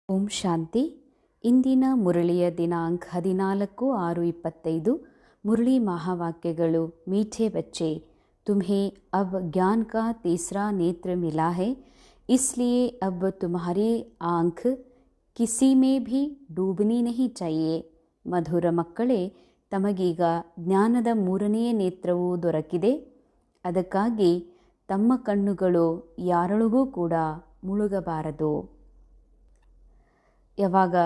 ಓಂ ಶಾಂತಿ. ಇಂದಿನ ಮುರಳಿಯ ದಿನಾಂಕ 14/6/25. ಮುರಳಿ ಮಹಾವಾಕ್ಯಗಳು. ಮೀಠೆ ಬಚ್ಚೆ, तुम्हें अब ज्ञान का तीसरा नेत्र मिला है, इसलिए अब तुम्हारी आँख किसी में भी डूबनी नहीं चाहिए. ಮಧುರ ಮಕ್ಕಳೇ, ತಮಗೀಗ ಜ್ಞಾನದ ಮೂರನೆಯ ನೇತ್ರವು ದೊರಕಿದೆ. ಅದಕ್ಕಾಗಿ ತಮ್ಮ ಕಣ್ಣುಗಳು ಯಾರೊಳಗೂ ಕೂಡ ಮುಳುಗಬಾರದು. ಯಾವಾಗ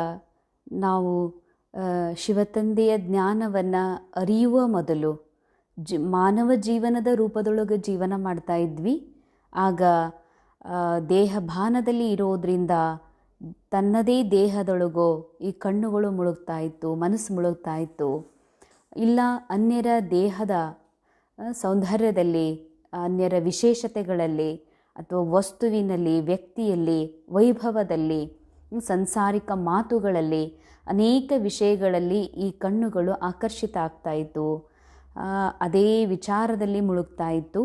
ನಾವು ಶಿವತಂದೆಯ ಜ್ಞಾನವನ್ನು ಅರಿಯುವ ಮೊದಲು ಮಾನವ ಜೀವನದ ರೂಪದೊಳಗೆ ಜೀವನ ಮಾಡ್ತಾ ಇದ್ವಿ. ಆಗ ದೇಹಭಾನದಲ್ಲಿ ಇರೋದ್ರಿಂದ ತನ್ನದೇ ದೇಹದೊಳಗೋ ಈ ಕಣ್ಣುಗಳು ಮುಳುಗ್ತಾ ಇತ್ತು, ಮನಸ್ಸು ಮುಳುಗ್ತಾ ಇತ್ತು. ಇಲ್ಲ ಅನ್ಯರ ದೇಹದ ಸೌಂದರ್ಯದಲ್ಲಿ, ಅನ್ಯರ ವಿಶೇಷತೆಗಳಲ್ಲಿ, ಅಥವಾ ವಸ್ತುವಿನಲ್ಲಿ, ವ್ಯಕ್ತಿಯಲ್ಲಿ, ವೈಭವದಲ್ಲಿ, ಸಂಸಾರಿಕ ಮಾತುಗಳಲ್ಲಿ, ಅನೇಕ ವಿಷಯಗಳಲ್ಲಿ ಈ ಕಣ್ಣುಗಳು ಆಕರ್ಷಿತ ಆಗ್ತಾ ಇತ್ತು. ಅದೇ ವಿಚಾರದಲ್ಲಿ ಮುಳುಗ್ತಾ ಇತ್ತು.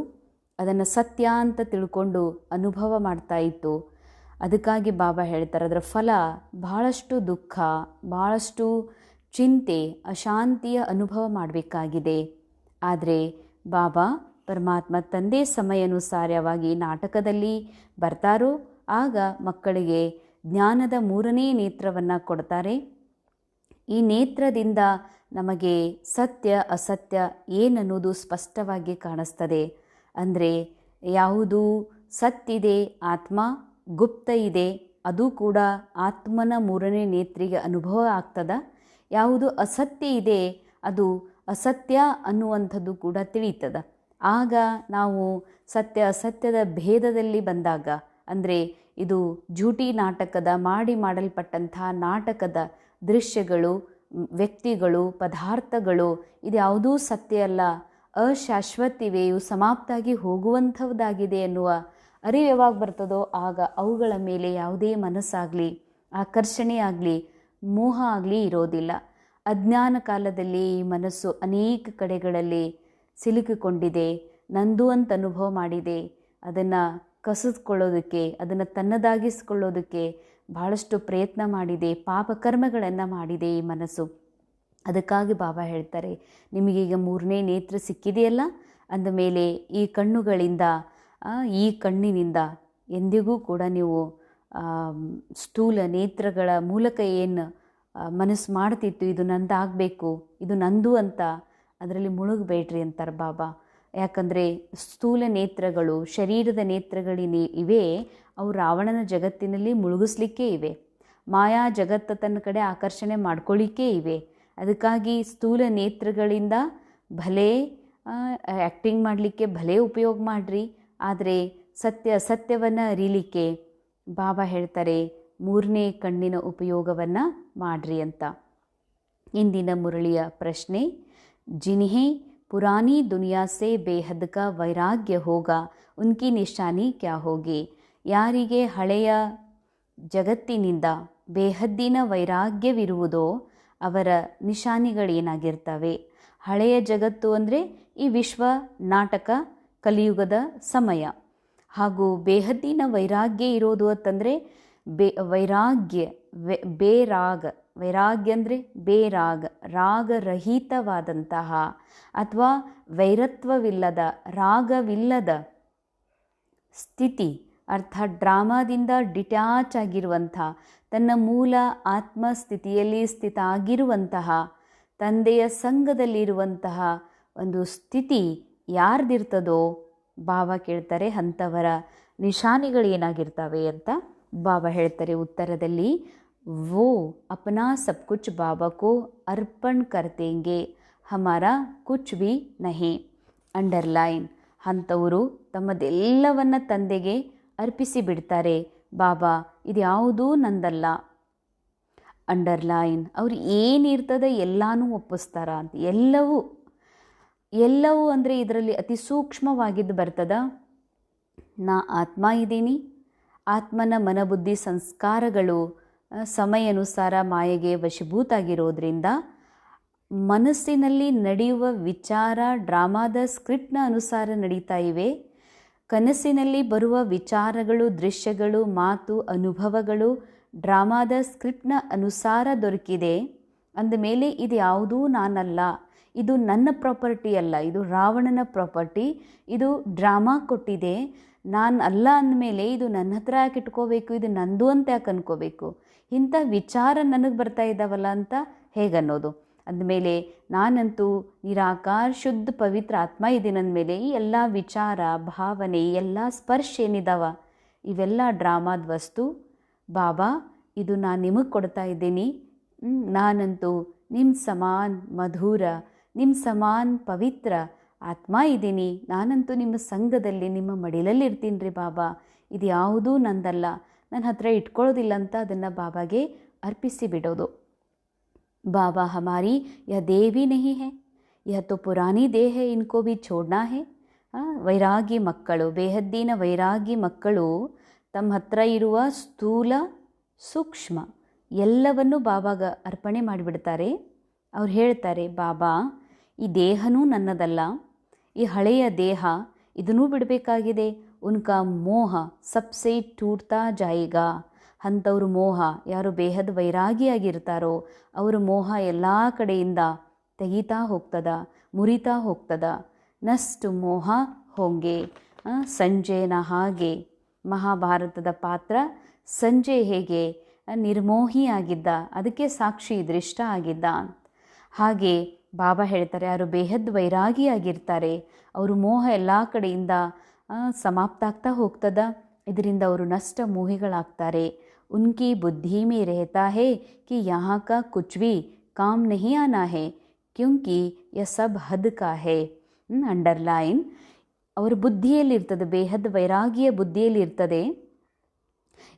ಅದನ್ನು ಸತ್ಯ ಅಂತ ತಿಳ್ಕೊಂಡು ಅನುಭವ ಮಾಡ್ತಾ ಇತ್ತು. ಅದಕ್ಕಾಗಿ ಬಾಬಾ ಹೇಳ್ತಾರೆ, ಅದರ ಫಲ ಬಹಳಷ್ಟು ದುಃಖ, ಬಹಳಷ್ಟು ಚಿಂತೆ, ಅಶಾಂತಿಯ ಅನುಭವ ಮಾಡಬೇಕಾಗಿದೆ. ಆದರೆ ಬಾಬಾ ಪರಮಾತ್ಮ ತಂದೆ ಸಮಯಾನುಸಾರವಾಗಿ ನಾಟಕದಲ್ಲಿ ಬರ್ತಾರೋ ಆಗ ಮಕ್ಕಳಿಗೆ ಜ್ಞಾನದ ಮೂರನೇ ನೇತ್ರವನ್ನು ಕೊಡ್ತಾರೆ. ಈ ನೇತ್ರದಿಂದ ನಮಗೆ ಸತ್ಯ ಅಸತ್ಯ ಏನನ್ನೋದು ಸ್ಪಷ್ಟವಾಗಿ ಕಾಣಿಸ್ತದೆ. ಅಂದರೆ ಯಾವುದು ಸತ್ತಿದೆ, ಆತ್ಮ ಗುಪ್ತ ಇದೆ, ಅದು ಕೂಡ ಆತ್ಮನ ಮೂರನೇ ನೇತ್ರಿಗೆ ಅನುಭವ ಆಗ್ತದ. ಯಾವುದು ಅಸತ್ಯ ಇದೆ, ಅದು ಅಸತ್ಯ ಅನ್ನುವಂಥದ್ದು ಕೂಡ ತಿಳಿತದ. ಆಗ ನಾವು ಸತ್ಯ ಅಸತ್ಯದ ಭೇದದಲ್ಲಿ ಬಂದಾಗ, ಅಂದರೆ ಇದು ಜೂಟಿ ನಾಟಕದ ಮಾಡಲ್ಪಟ್ಟಂಥ ನಾಟಕದ ದೃಶ್ಯಗಳು, ವ್ಯಕ್ತಿಗಳು, ಪದಾರ್ಥಗಳು ಇದ್ಯಾವುದೂ ಸತ್ಯ ಅಲ್ಲ, ಅಶಾಶ್ವತಿವೆ, ಇವು ಸಮಾಪ್ತಾಗಿ ಹೋಗುವಂಥದ್ದಾಗಿದೆ ಎನ್ನುವ ಅರಿವು ಯಾವಾಗ ಬರ್ತದೋ ಆಗ ಅವುಗಳ ಮೇಲೆ ಯಾವುದೇ ಮನಸ್ಸಾಗಲಿ, ಆಕರ್ಷಣೆ ಆಗಲಿ, ಮೋಹ ಆಗಲಿ ಇರೋದಿಲ್ಲ. ಅಜ್ಞಾನ ಕಾಲದಲ್ಲಿ ಈ ಮನಸ್ಸು ಅನೇಕ ಕಡೆಗಳಲ್ಲಿ ಸಿಲುಕಿಕೊಂಡಿದೆ, ನಂದು ಅಂತ ಅನುಭವ ಮಾಡಿದೆ. ಅದನ್ನು ಕಸಿದುಕೊಳ್ಳೋದಕ್ಕೆ, ಅದನ್ನು ತನ್ನದಾಗಿಸ್ಕೊಳ್ಳೋದಕ್ಕೆ ಬಹಳಷ್ಟು ಪ್ರಯತ್ನ ಮಾಡಿದೆ, ಪಾಪಕರ್ಮಗಳನ್ನು ಮಾಡಿದೆ ಈ ಮನಸ್ಸು. ಅದಕ್ಕಾಗಿ ಬಾಬಾ ಹೇಳ್ತಾರೆ, ನಿಮಗೀಗ ಮೂರನೇ ನೇತ್ರ ಸಿಕ್ಕಿದೆಯಲ್ಲ, ಅಂದಮೇಲೆ ಈ ಕಣ್ಣುಗಳಿಂದ, ಈ ಕಣ್ಣಿನಿಂದ ಎಂದಿಗೂ ಕೂಡ ನೀವು ಸ್ಥೂಲ ನೇತ್ರಗಳ ಮೂಲಕ ಏನು ಮನಸ್ಸು ಮಾಡ್ತಿತ್ತು, ಇದು ನಂದಾಗಬೇಕು, ಇದು ನಂದು ಅಂತ ಅದರಲ್ಲಿ ಮುಳುಗಬೇಡ್ರಿ ಅಂತಾರೆ ಬಾಬಾ. ಯಾಕಂದರೆ ಸ್ಥೂಲ ನೇತ್ರಗಳು, ಶರೀರದ ನೇತ್ರಗಳಿವೆ ಇವೆ, ಅವು ರಾವಣನ ಜಗತ್ತಿನಲ್ಲಿ ಮುಳುಗಿಸ್ಲಿಕ್ಕೆ ಇವೆ. ಮಾಯಾ ಜಗತ್ತು ತನ್ನ ಕಡೆ ಆಕರ್ಷಣೆ ಮಾಡ್ಕೊಳ್ಳಿಕ್ಕೆ ಇವೆ. ಅದಕ್ಕಾಗಿ ಸ್ಥೂಲ ನೇತ್ರಗಳಿಂದ ಭಲೇ ಆ್ಯಕ್ಟಿಂಗ್ ಮಾಡಲಿಕ್ಕೆ ಭಲೇ ಉಪಯೋಗ ಮಾಡಿರಿ, ಆದರೆ ಸತ್ಯ ಅಸತ್ಯವನ್ನು ಅರಿಲಿಕ್ಕೆ ಬಾಬಾ ಹೇಳ್ತಾರೆ ಮೂರನೇ ಕಣ್ಣಿನ ಉಪಯೋಗವನ್ನು ಮಾಡಿರಿ ಅಂತ. ಇಂದಿನ ಮುರಳಿಯ ಪ್ರಶ್ನೆ, ಜಿನ್ಹೇ पुरानी दुनिया से बेहद का वैराग्य होगा, उनकी निशानी क्या होगी? ಯಾರಿಗೆ ಹಳೆಯ ಜಗತ್ತಿನಿಂದ ಬೇಹದ್ದಿನ ವೈರಾಗ್ಯವಿರುವುದೋ ಅವರ ನಿಶಾನಿಗಳೇನಾಗಿರ್ತವೆ? ಹಳೆಯ ಜಗತ್ತು ಅಂದರೆ ಈ ವಿಶ್ವ ನಾಟಕ, ಕಲಿಯುಗದ ಸಮಯ. ಹಾಗೂ ಬೇಹದ್ದಿನ ವೈರಾಗ್ಯ ಇರೋದು ಅಂತಂದರೆ ವೈರಾಗ್ಯ ಅಂದರೆ ಬೇರಾಗ, ರಾಗರಹಿತವಾದಂತಹ ಅಥವಾ ವೈರತ್ವವಿಲ್ಲದ, ರಾಗವಿಲ್ಲದ ಸ್ಥಿತಿ. ಅರ್ಥಾತ್ ಡ್ರಾಮಾದಿಂದ ಡಿಟ್ಯಾಚ್ ಆಗಿರುವಂಥ, ತನ್ನ ಮೂಲ ಆತ್ಮಸ್ಥಿತಿಯಲ್ಲಿ ಸ್ಥಿತ ಆಗಿರುವಂತಹ, ತಂದೆಯ ಸಂಘದಲ್ಲಿರುವಂತಹ ಒಂದು ಸ್ಥಿತಿ ಯಾರ್ದಿರ್ತದೋ ಬಾಬಾ ಕೇಳ್ತಾರೆ ಅಂಥವರ ನಿಶಾನಿಗಳೇನಾಗಿರ್ತವೆ ಅಂತ ಬಾಬಾ ಹೇಳ್ತಾರೆ ಉತ್ತರದಲ್ಲಿ, वो अपना सब कुछ बाबा को अर्पण कर देंगे, हमारा कुछ भी नहीं. ಅಂಡರ್ಲೈನ್, ಅಂಥವರು ತಮ್ಮದೆಲ್ಲವನ್ನು ತಂದೆಗೆ ಅರ್ಪಿಸಿ ಬಿಡ್ತಾರೆ. ಬಾಬಾ ಇದ್ಯಾವುದೂ ನಂದಲ್ಲ. ಅಂಡರ್ಲೈನ್, ಅವ್ರು ಏನಿರ್ತದೆ ಎಲ್ಲನೂ ಒಪ್ಪಿಸ್ತಾರ ಅಂತ. ಎಲ್ಲವೂ ಅಂದರೆ ಇದರಲ್ಲಿ ಅತಿ ಸೂಕ್ಷ್ಮವಾಗಿದ್ದು ಬರ್ತದ. ನಾ ಆತ್ಮ ಇದ್ದೀನಿ, ಆತ್ಮನ ಮನಬುದ್ಧಿ ಸಂಸ್ಕಾರಗಳು ಸಮಯಾನುಸಾರ ಮಾಯೆಗೆ ವಶೀಭೂತಾಗಿರೋದ್ರಿಂದ ಮನಸ್ಸಿನಲ್ಲಿ ನಡೆಯುವ ವಿಚಾರ ಡ್ರಾಮಾದ ಸ್ಕ್ರಿಪ್ಟ್ನ ಅನುಸಾರ ನಡೀತಾ ಇವೆ. ಕನಸಿನಲ್ಲಿ ಬರುವ ವಿಚಾರಗಳು, ದೃಶ್ಯಗಳು, ಮಾತು, ಅನುಭವಗಳು ಡ್ರಾಮಾದ ಸ್ಕ್ರಿಪ್ಟ್ನ ಅನುಸಾರ ದೊರಕಿದೆ ಅಂದಮೇಲೆ ಇದು ಯಾವುದೂ ನಾನಲ್ಲ, ಇದು ನನ್ನ ಪ್ರಾಪರ್ಟಿ ಅಲ್ಲ, ಇದು ರಾವಣನ ಪ್ರಾಪರ್ಟಿ, ಇದು ಡ್ರಾಮಾ ಕೊಟ್ಟಿದೆ, ನಾನು ಅಲ್ಲ ಅಂದಮೇಲೆ ಇದು ನನ್ನ ಹತ್ರ ಯಾಕೆ ಇಟ್ಕೋಬೇಕು, ಇದು ನಂದು ಅಂತ ಯಾಕೆ ಅನ್ಕೋಬೇಕು, ಇಂಥ ವಿಚಾರ ನನಗೆ ಬರ್ತಾ ಇದ್ದಾವಲ್ಲ ಅಂತ ಹೇಗನ್ನೋದು. ಅಂದಮೇಲೆ ನಾನಂತೂ ನಿರಾಕಾರ ಶುದ್ಧ ಪವಿತ್ರ ಆತ್ಮ ಇದ್ದೀನಿ ಅಂದಮೇಲೆ ಈ ಎಲ್ಲ ವಿಚಾರ ಭಾವನೆ ಎಲ್ಲ ಸ್ಪರ್ಶ ಏನಿದಾವ ಇವೆಲ್ಲ ಡ್ರಾಮಾದ ವಸ್ತು. ಬಾಬಾ ಇದು ನಾನು ನಿಮಗೆ ಕೊಡ್ತಾ ಇದ್ದೀನಿ, ನಾನಂತೂ ನಿಮ್ಮ ಸಮಾನ ಮಧುರ, ನಿಮ್ಮ ಸಮಾನ ಪವಿತ್ರ ಆತ್ಮ ಇದ್ದೀನಿ, ನಾನಂತೂ ನಿಮ್ಮ ಸಂಘದಲ್ಲಿ ನಿಮ್ಮ ಮಡಿಲಲ್ಲಿ ಇರ್ತೀನಿ ರೀ ಬಾಬಾ, ಇದು ಯಾವುದೂ ನಂದಲ್ಲ, ನನ್ನ ಹತ್ರ ಇಟ್ಕೊಳ್ಳೋದಿಲ್ಲ ಅಂತ ಅದನ್ನು ಬಾಬಾಗೆ ಅರ್ಪಿಸಿ ಬಿಡೋದು. बाबा हमारी यह देह भी नहीं है, यह तो पुरानी देह है, इनको भी छोड़ना है. ವೈರಾಗಿ ಮಕ್ಕಳು, ಬೇಹದ್ದಿನ ವೈರಾಗಿ ಮಕ್ಕಳು ತಮ್ಮ ಹತ್ರ ಇರುವ ಸ್ಥೂಲ ಸೂಕ್ಷ್ಮ ಎಲ್ಲವನ್ನು ಬಾಬಾಗ ಅರ್ಪಣೆ ಮಾಡಿಬಿಡ್ತಾರೆ. ಅವ್ರು ಹೇಳ್ತಾರೆ, ಬಾಬಾ ಈ ದೇಹನೂ ನನ್ನದಲ್ಲ, ಈ ಹಳೆಯ ದೇಹ ಇದನ್ನೂ ಬಿಡಬೇಕಾಗಿದೆ. ಉನ್ಕಾ ಮೋಹ ಸಬ್ಸೆ ಟೂಟ್ತಾ ಜಾಯಿಗಾ. ಅಂಥವ್ರು ಮೋಹ, ಯಾರು ಬೇಹದ್ ವೈರಾಗಿಯಾಗಿರ್ತಾರೋ ಅವ್ರ ಮೋಹ ಎಲ್ಲ ಕಡೆಯಿಂದ ತೆಗಿತಾ ಹೋಗ್ತದ, ಮುರಿತಾ ಹೋಗ್ತದ. ನಷ್ಟು ಮೋಹ ಹೋಂಗೆ. ಸಂಜಯನ ಹಾಗೆ ಮಹಾಭಾರತದ ಪಾತ್ರ ಸಂಜಯ್ ಹೇಗೆ ನಿರ್ಮೋಹಿಯಾಗಿದ್ದ, ಅದಕ್ಕೆ ಸಾಕ್ಷಿ ದೃಷ್ಟ ಆಗಿದ್ದ. ಹಾಗೆ ಬಾಬಾ ಹೇಳ್ತಾರೆ, ಯಾರು ಬೇಹದ್ ವೈರಾಗಿಯಾಗಿರ್ತಾರೆ ಅವರು ಮೋಹ ಎಲ್ಲ ಕಡೆಯಿಂದ ಸಮಾಪ್ತ ಆಗ್ತಾ ಹೋಗ್ತದ, ಇದರಿಂದ ಅವರು ನಷ್ಟ ಮೋಹಿಗಳಾಗ್ತಾರೆ. उनकी बुद्धि में रहता है कि यहाँ का कुछ भी काम नहीं आना है क्योंकि यह सब हद का है. ಅಂಡರ್ಲೈನ್. ಅವರ ಬುದ್ಧಿಯಲ್ಲಿರ್ತದೆ, ಬೇಹದ್ ವೈರಾಗಿಯ ಬುದ್ಧಿಯಲ್ಲಿರ್ತದೆ,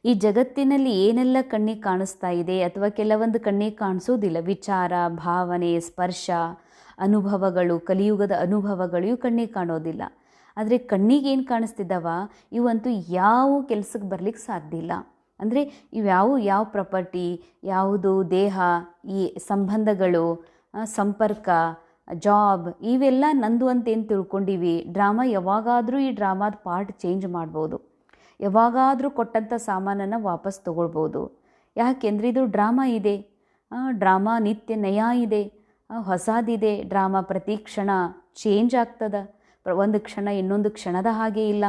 ಈ ಜಗತ್ತಿನಲ್ಲಿ ಏನೆಲ್ಲ ಕಣ್ಣಿಗೆ ಕಾಣಿಸ್ತಾ ಇದೆ ಅಥವಾ ಕೆಲವೊಂದು ಕಣ್ಣಿಗೆ ಕಾಣಿಸೋದಿಲ್ಲ, ವಿಚಾರ ಭಾವನೆ ಸ್ಪರ್ಶ ಅನುಭವಗಳು, ಕಲಿಯುಗದ ಅನುಭವಗಳು ಇವು ಕಣ್ಣಿಗೆ ಕಾಣೋದಿಲ್ಲ. ಆದರೆ ಕಣ್ಣಿಗೆ ಏನು ಕಾಣಿಸ್ತಿದ್ದಾವ ಇವಂತೂ ಯಾವ ಕೆಲಸಕ್ಕೆ ಬರಲಿಕ್ಕೆ ಸಾಧ್ಯ ಇಲ್ಲ. ಅಂದರೆ ಯಾವ ಪ್ರಾಪರ್ಟಿ, ಯಾವುದು ದೇಹ, ಈ ಸಂಬಂಧಗಳು, ಸಂಪರ್ಕ, ಜಾಬ್ ಇವೆಲ್ಲ ನಂದು ಅಂತೇನು ತಿಳ್ಕೊಂಡಿವಿ. ಡ್ರಾಮಾ ಯಾವಾಗಾದರೂ ಈ ಡ್ರಾಮಾದ ಪಾರ್ಟ್ ಚೇಂಜ್ ಮಾಡ್ಬೋದು, ಯಾವಾಗಾದರೂ ಕೊಟ್ಟಂಥ ಸಾಮಾನನ್ನು ವಾಪಸ್ ತೊಗೊಳ್ಬೋದು. ಯಾಕೆಂದರೆ ಇದು ಡ್ರಾಮಾ ಇದೆ, ಡ್ರಾಮಾ ನಿತ್ಯ ನಯ ಇದೆ, ಹೊಸದಿದೆ. ಡ್ರಾಮಾ ಪ್ರತಿ ಕ್ಷಣ ಚೇಂಜ್ ಆಗ್ತದ, ಒಂದು ಕ್ಷಣ ಇನ್ನೊಂದು ಕ್ಷಣದ ಹಾಗೆ ಇಲ್ಲ.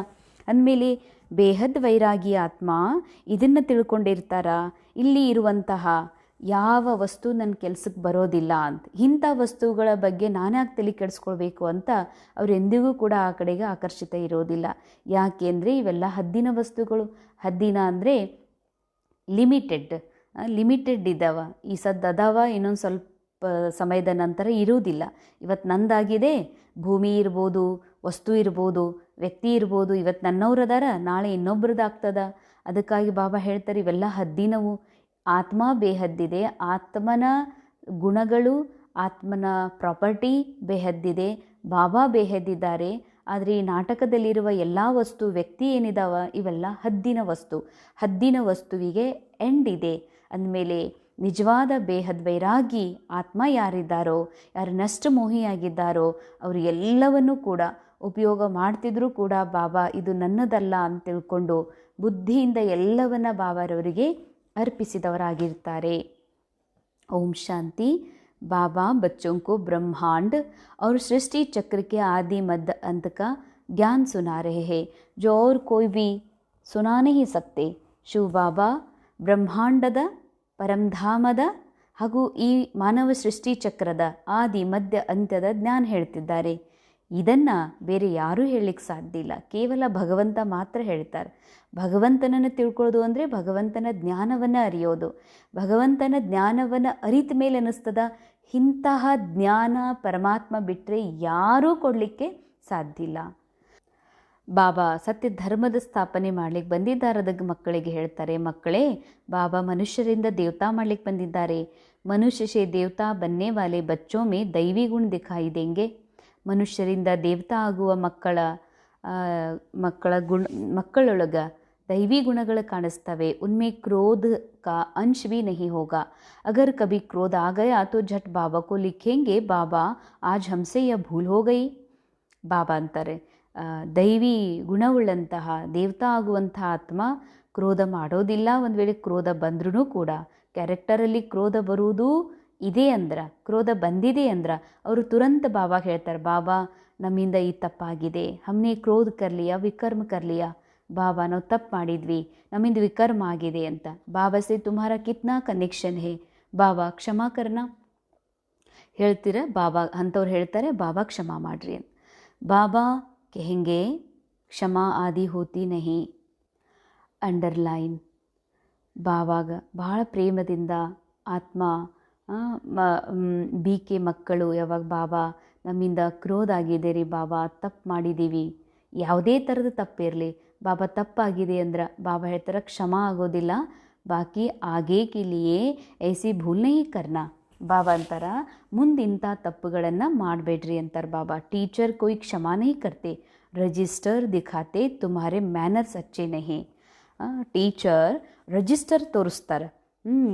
ಅಂದಮೇಲೆ ಬೇಹದ್ ವೈರಾಗಿ ಆತ್ಮ ಇದನ್ನು ತಿಳ್ಕೊಂಡಿರ್ತಾರ, ಇಲ್ಲಿ ಇರುವಂತಹ ಯಾವ ವಸ್ತು ನನ್ನ ಕೆಲಸಕ್ಕೆ ಬರೋದಿಲ್ಲ ಅಂತ, ಇಂಥ ವಸ್ತುಗಳ ಬಗ್ಗೆ ನಾನ್ಯಾಕೆ ತಲೆ ಕೆಡಿಸ್ಕೊಳ್ಬೇಕು ಅಂತ ಅವ್ರು ಎಂದಿಗೂ ಕೂಡ ಆ ಕಡೆಗೆ ಆಕರ್ಷಿತ ಇರೋದಿಲ್ಲ. ಯಾಕೆಂದರೆ ಇವೆಲ್ಲ ಹದ್ದಿನ ವಸ್ತುಗಳು. ಹದ್ದಿನ ಅಂದರೆ ಲಿಮಿಟೆಡ್ ಇದ್ದಾವ. ಈ ಸದ್ದು ಅದಾವ, ಇನ್ನೊಂದು ಸ್ವಲ್ಪ ಸಮಯದ ನಂತರ ಇರುವುದಿಲ್ಲ. ಇವತ್ತು ನಂದಾಗಿದೆ, ಭೂಮಿ ಇರ್ಬೋದು, ವಸ್ತು ಇರ್ಬೋದು, ವ್ಯಕ್ತಿ ಇರ್ಬೋದು, ಇವತ್ತು ನನ್ನವ್ರದಾರ, ನಾಳೆ ಇನ್ನೊಬ್ರದ್ದಾಗ್ತದ. ಅದಕ್ಕಾಗಿ ಬಾಬಾ ಹೇಳ್ತಾರೆ ಇವೆಲ್ಲ ಹದ್ದಿನವು. ಆತ್ಮ ಬೇಹದ್ದಿದೆ, ಆತ್ಮನ ಗುಣಗಳು, ಆತ್ಮನ ಪ್ರಾಪರ್ಟಿ ಬೇಹದ್ದಿದೆ, ಬಾಬಾ ಬೇಹದ್ದಿದ್ದಾರೆ. ಆದರೆ ಈ ನಾಟಕದಲ್ಲಿರುವ ಎಲ್ಲ ವಸ್ತು, ವ್ಯಕ್ತಿ ಏನಿದಾವ ಇವೆಲ್ಲ ಹದ್ದಿನ ವಸ್ತು. ಹದ್ದಿನ ವಸ್ತುವಿಗೆ ಎಂಡ್ ಇದೆ. ಅಂದಮೇಲೆ ನಿಜವಾದ ಬೇಹದ್ ವೈರಾಗಿ ಆತ್ಮ ಯಾರಿದ್ದಾರೋ, ಯಾರು ನಷ್ಟ ಮೋಹಿಯಾಗಿದ್ದಾರೋ ಅವರು ಎಲ್ಲವನ್ನೂ ಕೂಡ ಉಪಯೋಗ ಮಾಡ್ತಿದ್ರೂ ಕೂಡ ಬಾಬಾ ಇದು ನನ್ನದಲ್ಲ ಅಂತ ತಿಳ್ಕೊಂಡು ಬುದ್ಧಿಯಿಂದ ಎಲ್ಲವನ್ನ ಬಾಬಾರವರಿಗೆ अर्पिसिदवरागिर्तारे। ओम शांति। बाबा बच्चों को ब्रह्मांड और सृष्टि चक्र के आदि मध्य अंत का ज्ञान सुना रहे हैं जो और कोई भी सुना नहीं सकते। शिव बाबा ब्रह्मांडದ ಪರಂಧಾಮದ ಹಾಗೂ ಈ ಮಾನವ ಸೃಷ್ಟಿ ಚಕ್ರದ ಆದಿ ಮಧ್ಯ ಅಂತ್ಯದ ಜ್ಞಾನ ಹೇಳ್ತಿದ್ದಾರೆ. ಇದನ್ನು ಬೇರೆ ಯಾರೂ ಹೇಳಲಿಕ್ಕೆ ಸಾಧ್ಯ ಇಲ್ಲ, ಕೇವಲ ಭಗವಂತ ಮಾತ್ರ ಹೇಳ್ತಾರೆ. ಭಗವಂತನನ್ನು ತಿಳ್ಕೊಳ್ಳೋದು ಅಂದರೆ ಭಗವಂತನ ಜ್ಞಾನವನ್ನು ಅರಿಯೋದು. ಭಗವಂತನ ಜ್ಞಾನವನ್ನು ಅರಿತ ಮೇಲೆ ಅನ್ನಿಸ್ತದ ಇಂತಹ ಜ್ಞಾನ ಪರಮಾತ್ಮ ಬಿಟ್ಟರೆ ಯಾರೂ ಕೊಡಲಿಕ್ಕೆ ಸಾಧ್ಯ ಇಲ್ಲ. ಬಾಬಾ ಸತ್ಯ ಧರ್ಮದ ಸ್ಥಾಪನೆ ಮಾಡಲಿಕ್ಕೆ ಬಂದಿದ್ದಾರದ ಮಕ್ಕಳಿಗೆ ಹೇಳ್ತಾರೆ, ಮಕ್ಕಳೇ ಬಾಬಾ ಮನುಷ್ಯರಿಂದ ದೇವತಾ ಮಾಡಲಿಕ್ಕೆ ಬಂದಿದ್ದಾರೆ. ಮನುಷ್ಯ ಸೇ ದೇವತಾ ಬನ್ನೇ ವಾಲೆ ಬಚ್ಚೋ ಮೇ ದೈವಿ ಗುಣ ದಿಖಾಯಿ ದೇಂಗೆ. ಮನುಷ್ಯರಿಂದ ದೇವತಾ ಆಗುವ ಮಕ್ಕಳೊಳಗ ದೈವಿ ಗುಣಗಳು ಕಾಣಿಸ್ತವೆ. ಉನ್ಮೇ ಕ್ರೋಧ ಕಾ ಅಂಶ भी नहीं होगा। अगर कभी क्रोध आ गया तो झट बाबा को लिखेंगे, बाबा आज हमसे यह भूल हो गई। ಬಾಬಾ ಅಂತಾರೆ, ದೈವಿ ಗುಣವುಳ್ಳಂತಹ ದೇವತಾ ಆಗುವಂತಹ ಆತ್ಮ ಕ್ರೋಧ ಮಾಡೋದಿಲ್ಲ. ಒಂದು ವೇಳೆ ಕ್ರೋಧ ಬಂದ್ರೂ ಕೂಡ ಕ್ಯಾರೆಕ್ಟರಲ್ಲಿ ಕ್ರೋಧ ಬರುವುದು ಇದೆ ಅಂದ್ರೆ, ಕ್ರೋಧ ಬಂದಿದೆ ಅಂದ್ರೆ ಅವರು ತುರಂತ ಬಾಬಾ ಹೇಳ್ತಾರೆ, ಬಾಬಾ ನಮ್ಮಿಂದ ಈ ತಪ್ಪಾಗಿದೆ, ಹಮ್ನೆ ಕ್ರೋಧ ಕರ್ಲಿಯಾ ವಿಕರ್ಮ ಕರ್ಲಿಯಾ, ಬಾಬಾ ನಾವು ತಪ್ಪು ಮಾಡಿದ್ವಿ, ನಮ್ಮಿಂದ ವಿಕರ್ಮ ಆಗಿದೆ ಅಂತ. ಬಾಬಾ ಸೆ ತುಮ್ಹಾರಾ ಕಿತ್ನಾ ಕನೆಕ್ಷನ್ ಹೇ, ಬಾಬಾ ಕ್ಷಮಾ ಕರ್ನಾ ಹೇಳ್ತೀರ. ಬಾಬಾ ಅಂಥವ್ರು ಹೇಳ್ತಾರೆ ಬಾಬಾ ಕ್ಷಮಾ ಮಾಡ್ರಿ ಅಂತ. ಬಾಬಾ ಕಹೆಂಗೆ ಕ್ಷಮಾ ಆದಿ ಹೋತಿ ನಹಿ. ಅಂಡರ್ಲೈನ್, ಬಾವಾಗ ಬಹಳ ಪ್ರೇಮದಿಂದ ಆತ್ಮ ಕೆ ಮಕ್ಕಳು ಯಾವಾಗ ಬಾಬಾ ನಮ್ಮಿಂದ ಕ್ರೋಧ ಆಗಿದೆ ರೀ ಬಾಬಾ, ತಪ್ಪು ಮಾಡಿದ್ದೀವಿ, ಯಾವುದೇ ಥರದ ತಪ್ಪಿರಲಿ, ಬಾಬಾ ತಪ್ಪಾಗಿದೆ ಅಂದ್ರೆ ಬಾಬಾ ಹೇಳ್ತಾರೆ ಕ್ಷಮಾ ಆಗೋದಿಲ್ಲ, ಬಾಕಿ ಆಗೇ ಕೆ ಲಿಯೇ ಐಸಿ ಭೂಲ್ ನಹೀ ಕರ್ನಾ. ಬಾಬಾ ಅಂತಾರ ಮುಂದಿಂಥ ತಪ್ಪುಗಳನ್ನು ಮಾಡಬೇಡ್ರಿ ಅಂತಾರೆ ಬಾಬಾ. ಟೀಚರ್ ಕೊಯ್ ಕ್ಷಮಾ ನಹೀ ಕರ್ತೆ, ರಜಿಸ್ಟರ್ ದಿಖಾತೆ ತುಮ್ಹಾರೆ ಮ್ಯಾನರ್ಸ್ ಅಚ್ಚೆ ನಹಿ. ಟೀಚರ್ ರಿಜಿಸ್ಟರ್ ತೋರಿಸ್ತಾರೆ.